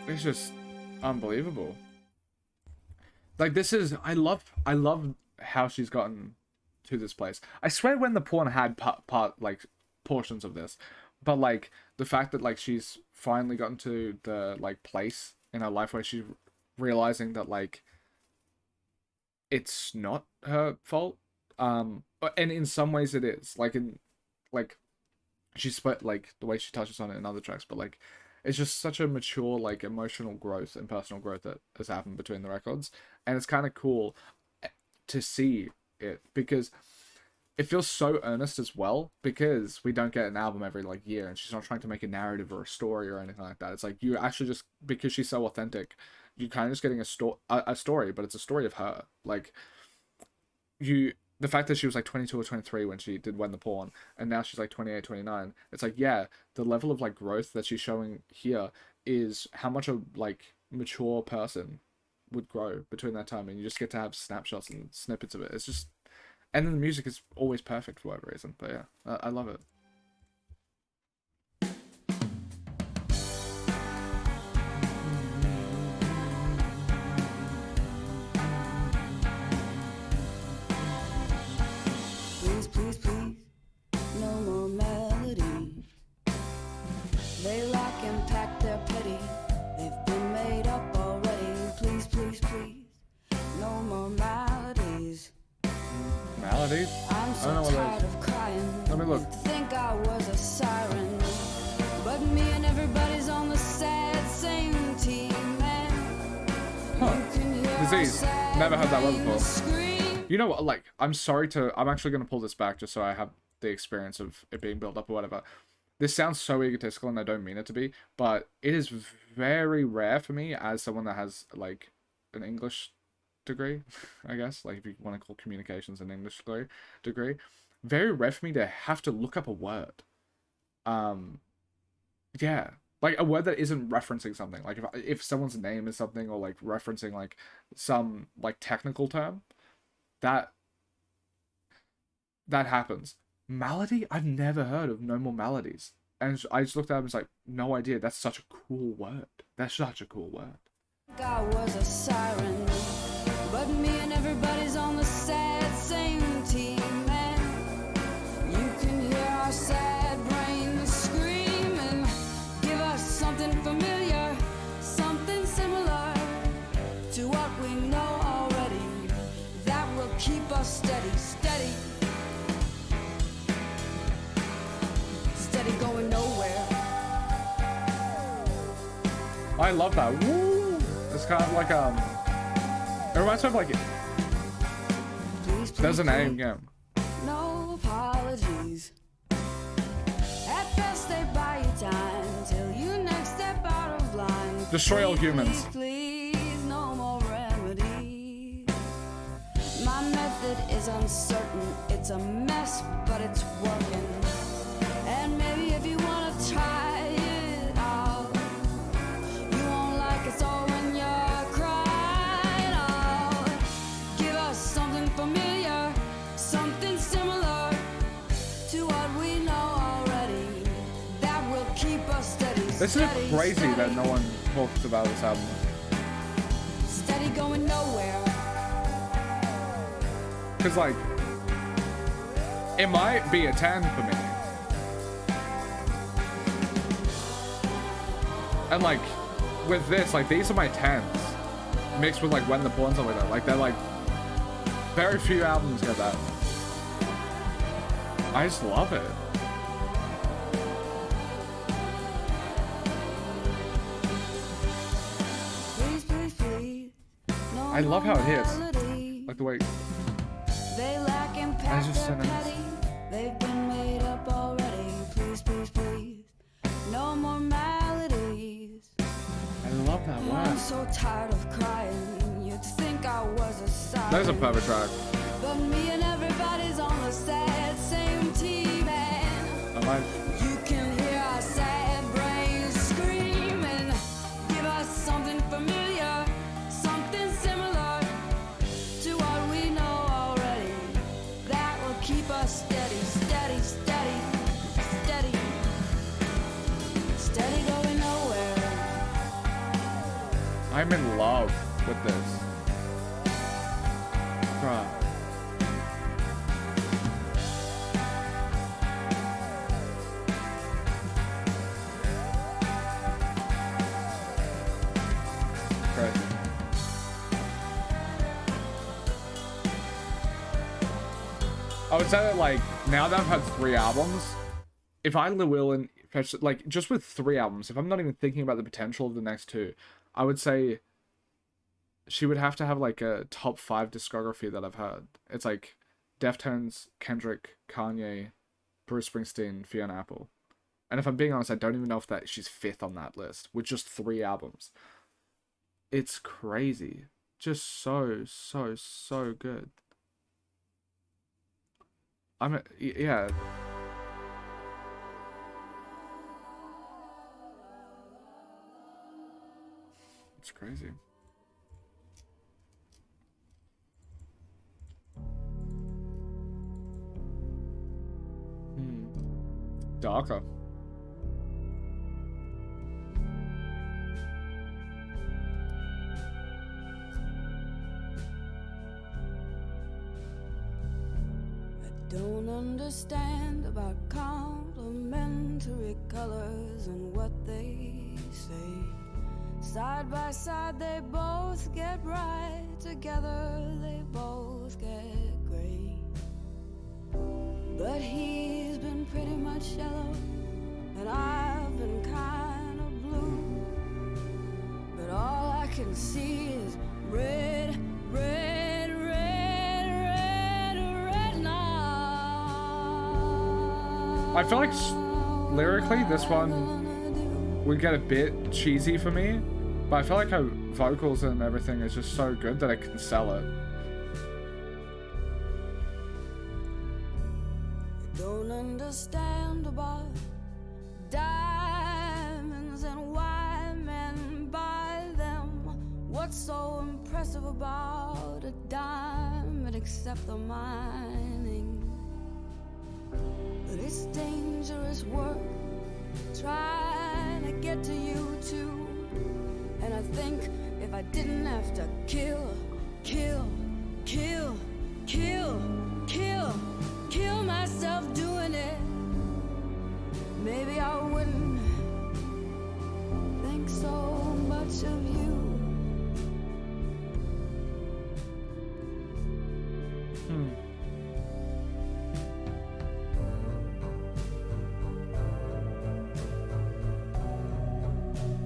It's just unbelievable. Like, this is, I love how she's gotten to this place. I swear when the porn had like portions of this, but like the fact that like she's finally gotten to the like place in her life where she's realizing that like it's not her fault, and in some ways it is, like in like she's like the way she touches on it in other tracks, but like it's just such a mature, like, emotional growth and personal growth that has happened between the records. And it's kind of cool to see it, because it feels so earnest as well, because we don't get an album every, like, year, and she's not trying to make a narrative or a story or anything like that. It's like, you actually just, because she's so authentic, you're kind of just getting a story, but it's a story of her. Like, the fact that she was like 22 or 23 when she did When the Porn, and now she's like 28, 29, it's like, yeah, the level of like growth that she's showing here is how much a like mature person would grow between that time, and you just get to have snapshots and snippets of it. It's just, and then the music is always perfect for whatever reason. But yeah, I love it. They lock and pack their petty. They've been made up already. Please, please, please. No more maladies. Maladies? I'm so tired of crying. Let me look. Think I was a siren, but me and everybody's on the sad same team, man. Disease. Never heard that one before. You know what? Like, I'm actually gonna pull this back just so I have the experience of it being built up or whatever. This sounds so egotistical, and I don't mean it to be, but it is very rare for me, as someone that has, like, an English degree, I guess, like, if you want to call communications an English degree, very rare for me to have to look up a word. Yeah, like, a word that isn't referencing something. Like, if someone's name is something, or, like, referencing, like, some, like, technical term, that happens. Malady? I've never heard of No More Maladies. And I just looked at it and was like, no idea. That's such a cool word. That's such a cool word. I was a siren, but me and everybody's on the sad same team, man. You can hear our sad brains screaming. Give us something familiar, something similar to what we know already. That will keep us steady, steady. Going nowhere. I love that. Woo! It's kind of like it reminds me of like Please, there's a name, yeah. No apologies. At best they buy you time till you next step out of line. Destroy all humans. Please, please, no more remedy. My method is uncertain. It's a mess, but it's working. And maybe if you want to try it out, you won't like it all when you're crying out. Give us something familiar, something similar to what we know already. That will keep us steady. This is crazy that no one talks about this album. Steady going. going nowhere. Because, like, it might be a 10 for me. And, like, with this, like, these are my 10s. Mixed with, like, When the Pawns are with it. Like, they're, like, very few albums get that. I just love it. Please, please, please. No I love how it hits. melody. Like the way. They lack impact, just they're so nice. petty. They've been made up already. Please, please, please. No more melodies. I love that I'm word. so tired of crying. You'd think I was a siren. That is a perfect track. But me and everybody's on the sad same team, and I like. you can hear our sad brains screaming. Give us something familiar, something similar to what we know already. That will keep us steady, steady, steady, steady, steady going nowhere. I'm in love with this. Bruh. Crazy. I would say that, like, now that I've had 3 albums, if I will and like, just with 3 albums, if I'm not even thinking about the potential of the next 2, I would say she would have to have, like, a top 5 discography that I've heard. It's like Deftones, Kendrick, Kanye, Bruce Springsteen, Fiona Apple. And if I'm being honest, I don't even know if that she's 5th on that list with just 3 albums. It's crazy. Just so, so, so good. Yeah. It's crazy. Darker. Don't understand about complementary colors and what they say. Side by side they both get bright, together they both get gray. But he's been pretty much yellow, and I've been kind of blue. But all I can see is red, red, red, red, red now. I feel like lyrically this one would get a bit cheesy for me, but I feel like her vocals and everything is just so good that I can sell it. Don't understand about diamonds and why men buy them. What's so impressive about a diamond except the mining? But it's dangerous work trying to get to you too. And I think if I didn't have to kill myself doing it, maybe I wouldn't think so much of you.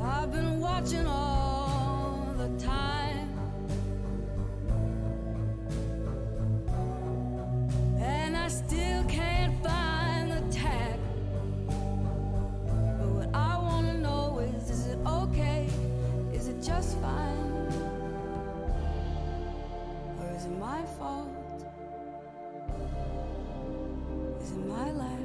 I've been watching all the time, and I still can't find the tag. But what I want to know is it okay? Is it just fine? Or is it my fault? Is it my lack?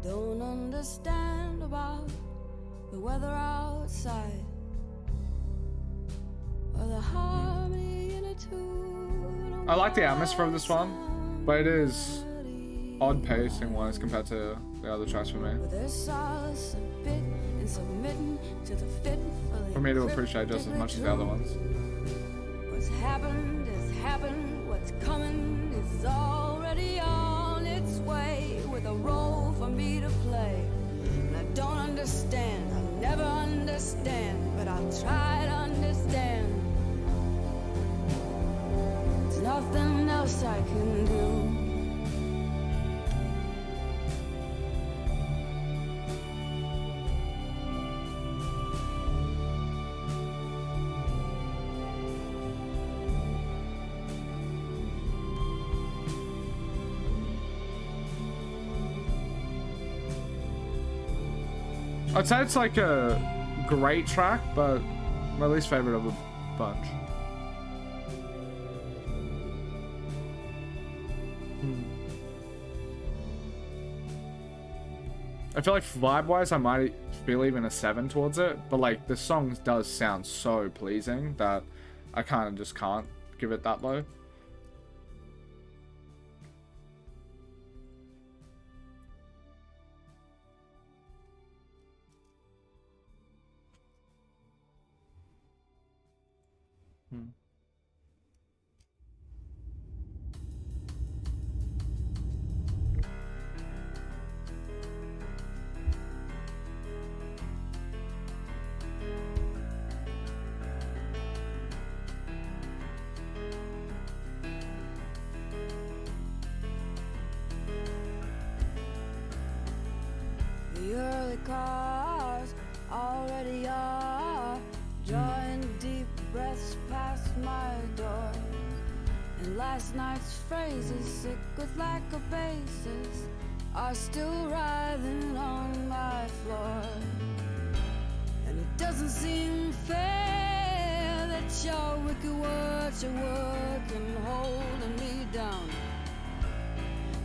Don't understand about the weather outside, or the harmony in a tune. I like the atmosphere of this one, but it is odd pacing wise compared to the other tracks for me. There's solace a bit in submitting to the fitfully For me to appreciate just as much as the other ones. What's happened has happened. What's coming is already on its way, with a role for me to play. And I don't understand, I'll never understand, but I'll try to understand. There's nothing else I can do. I'd say it's like a great track, but my least favorite of the bunch. I feel like vibe-wise, I might feel even a 7 towards it, but like the song does sound so pleasing that I kind of just can't give it that low. The early cars already are drawing deep breaths past my door. And last night's phrases, sick with lack of basis, are still writhing on my floor. And it doesn't seem fair that your wicked words are working, holding me down.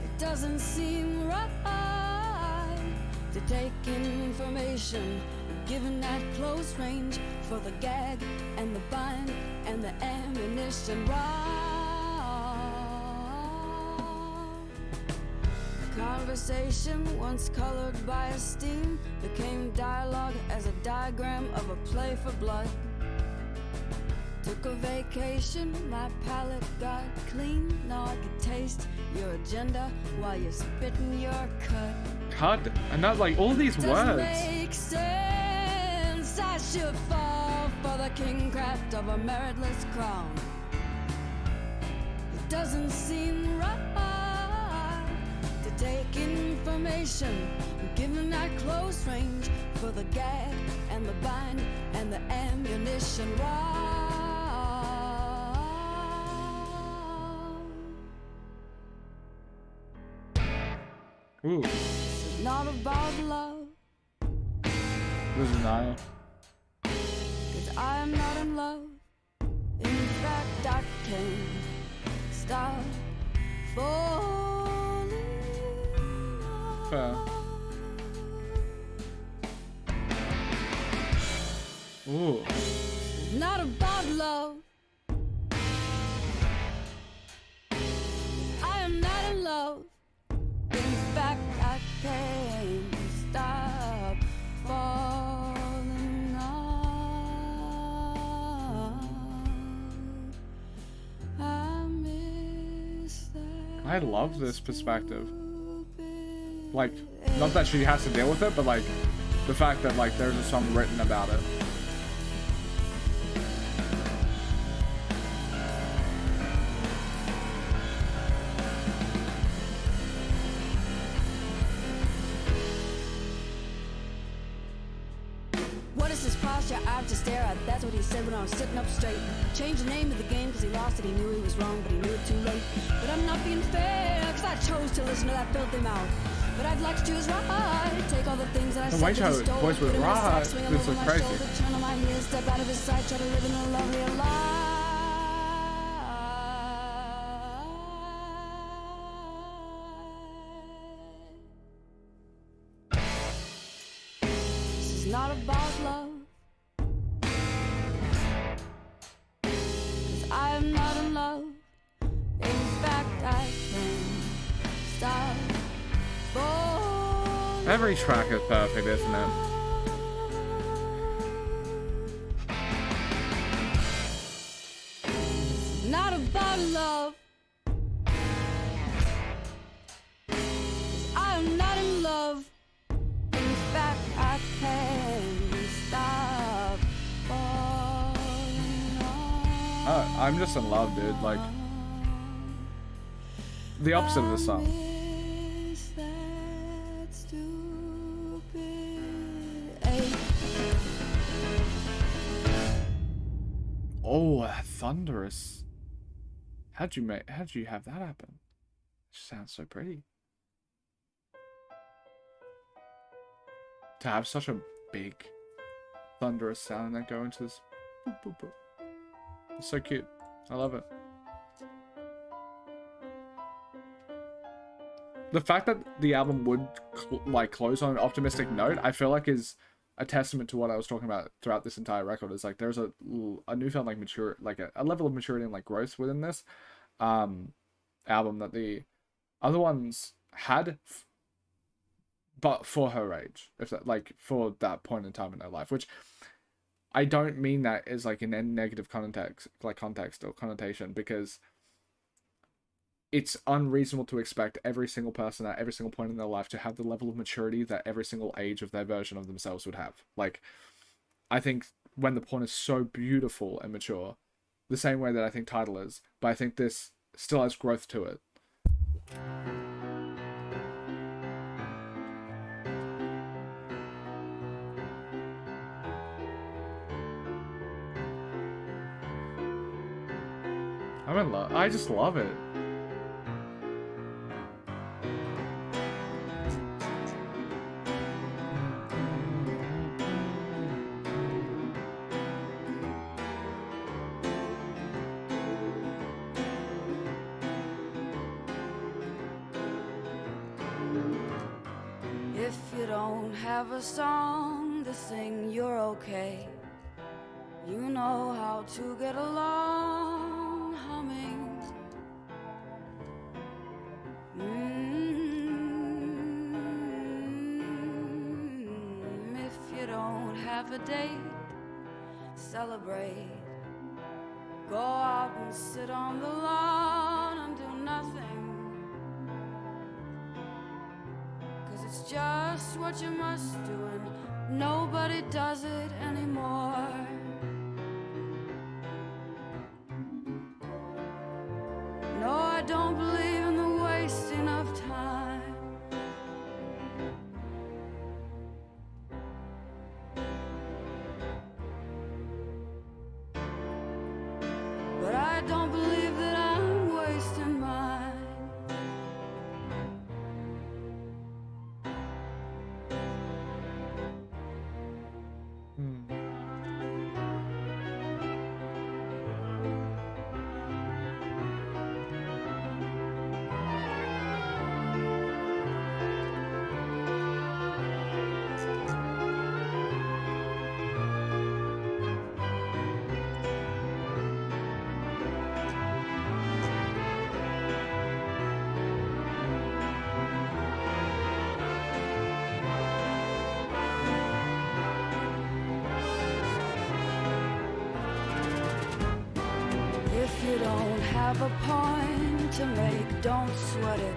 It doesn't seem right to take in information, given that close range for the gag and the bind and the ammunition. Wrong. The conversation, once colored by esteem, became dialogue as a diagram of a play for blood. Took a vacation, my palate got clean. Now I could taste your agenda while you're spitting your cut. Cut? And not like all these words. Make sense. I should fall for the king craft of a meritless crown. It doesn't seem right to take information, given that close range for the gag and the bind and the ammunition. Ooh. Not about love, This is Nile. 'cause I am not in love. In fact, I can't stop falling in love. Fair. Ooh. Not about love. I am not in love. In fact, I can't stop falling off. I miss that. I love this perspective. Like, not that she has to deal with it, but like the fact that like there's a song written about it. I have to stare at. That's what he said when I was sitting up straight. Changed the name of the game because he lost it. He knew he was wrong, but he knew it too late. But I'm not being fair because I chose to listen to that filthy mouth. But I'd like to choose right. Take all the things that I said that he stole. Voice was Put him in a sack, right. swing him This over is my crazy. shoulder, turn on my heels, step out of his sight, try to live in a lovelier life. This is not about love. I am not in love. In fact, I can't stop Every track is perfect, isn't it? Not about love. I am not in love. In fact, I can't stop falling on. I'm just in love, dude. Like, the opposite of this song. Miss that stupid ache. Oh, thunderous. How'd you have that happen? It sounds so pretty. To have such a big thunderous sound and then go into this boop, boop, boop. It's so cute. I love it. The fact that the album would close on an optimistic note, I feel like is a testament to what I was talking about throughout this entire record. Is like there's a newfound like mature, like a level of maturity and like growth within this album that the other ones had, but for her age, if that, like, for that point in time in her life, which I don't mean that as like in any negative context or connotation, because it's unreasonable to expect every single person at every single point in their life to have the level of maturity that every single age of their version of themselves would have. Like, I think When the Pawn is so beautiful and mature, the same way that I think Tidal is, but I think this still has growth to it. I'm in love. I just love it. If you don't have a song to sing, you're okay. You know how to get along humming. If you don't have a date, celebrate. Go out and sit on the lawn and do nothing. 'Cause it's just what you must do and nobody does it anymore. No, I don't believe in the wasting of time. But I don't believe that I'm wasting mine. If you don't have a point to make, don't sweat it.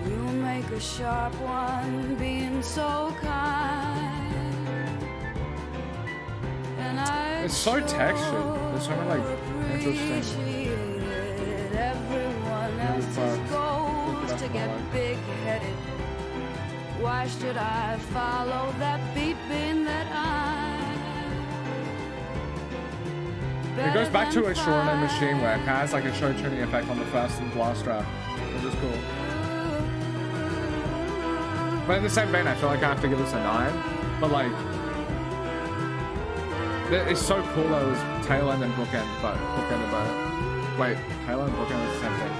You make a sharp one, being so kind. And I It's so textured. There's so many like interesting. appreciate it. Everyone else's parts. goals to get big-headed. Why should I follow that beat being that It goes back to a Shauna machine where it has like a show tuning effect on the first and last track, which is cool. But in the same vein, I feel like I have to give this a 9. But like, it's so cool that it was tail end and bookend, but bookended by it. Wait, tail end and bookend is the same thing.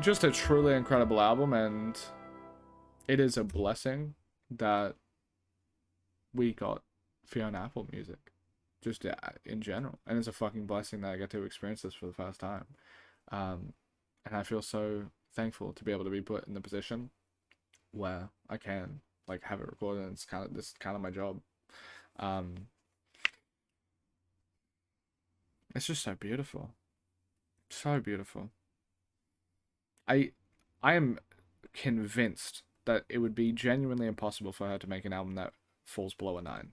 just a truly incredible album, and it is a blessing that we got Fiona Apple music, just in general, and it's a fucking blessing that I get to experience this for the first time. Um, and I feel so thankful to be able to be put in the position where I can like have it recorded, and this is kind of my job. Um, it's just so beautiful, so beautiful. I I am convinced that it would be genuinely impossible for her to make an album that falls below a 9.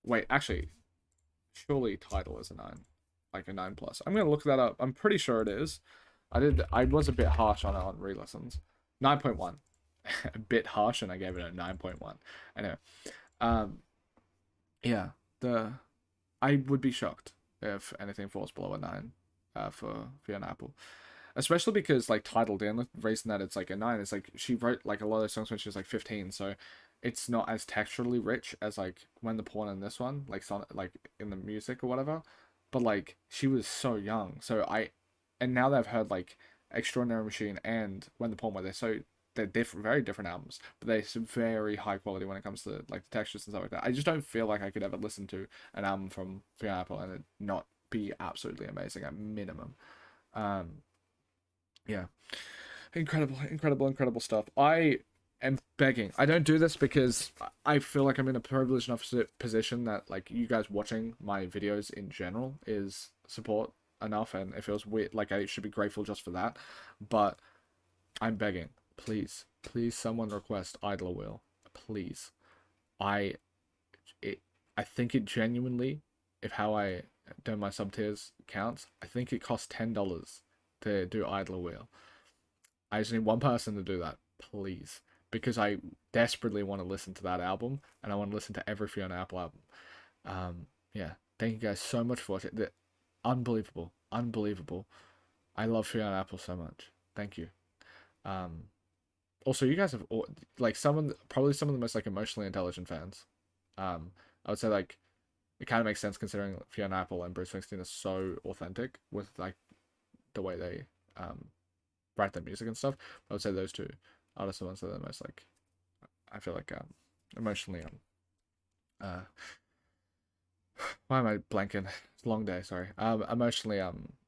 Wait, actually, surely Tidal is a 9, like a 9 plus. I'm gonna look that up. I'm pretty sure it is. I was a bit harsh on it on re-listens. 9.1. A bit harsh, and I gave it a 9.1. Anyway, um, yeah, the I would be shocked if anything falls below a 9, for Fiona Apple. Especially because like Tidal, the only reason that it's like a 9 is like she wrote like a lot of those songs when she was like 15, so it's not as texturally rich as like When the Pawn in this one, like like in the music or whatever. But like she was so young, so and now they've heard like Extraordinary Machine and When the Pawn, where they're different, very different albums, but they're very high quality when it comes to like the textures and stuff like that. I just don't feel like I could ever listen to an album from Fiona Apple and it not be absolutely amazing at minimum. Um, yeah, incredible stuff. I am begging. I don't do this because I feel like I'm in a privileged enough position that like you guys watching my videos in general is support enough, and it feels weird. Like I should be grateful just for that. But I'm begging, please, please, someone request Idler Wheel, please. I it I think it genuinely, if how I do my sub tiers counts, I think it costs $10 to do Idler Wheel. I just need one person to do that, please, because I desperately want to listen to that album, and I want to listen to every Fiona Apple album. Yeah, thank you guys so much for watching. Unbelievable, unbelievable. I love Fiona Apple so much. Thank you. Um, Also, you guys have like probably some of the most like emotionally intelligent fans. I would say like it kind of makes sense considering Fiona Apple and Bruce Springsteen are so authentic with like the way they write their music and stuff. I would say those two artists are the ones that are the most like I feel like emotionally uh why am I blanking? It's a long day, sorry. Emotionally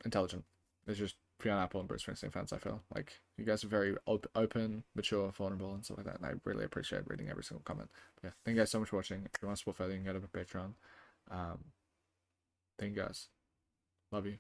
intelligent. It's just Fiona Apple and Bruce Springsteen fans. I feel like you guys are very open, mature, vulnerable, and stuff like that, and I really appreciate reading every single comment. But yeah, thank you guys so much for watching. If you want to support further, you can go to Patreon. Thank you guys. Love you.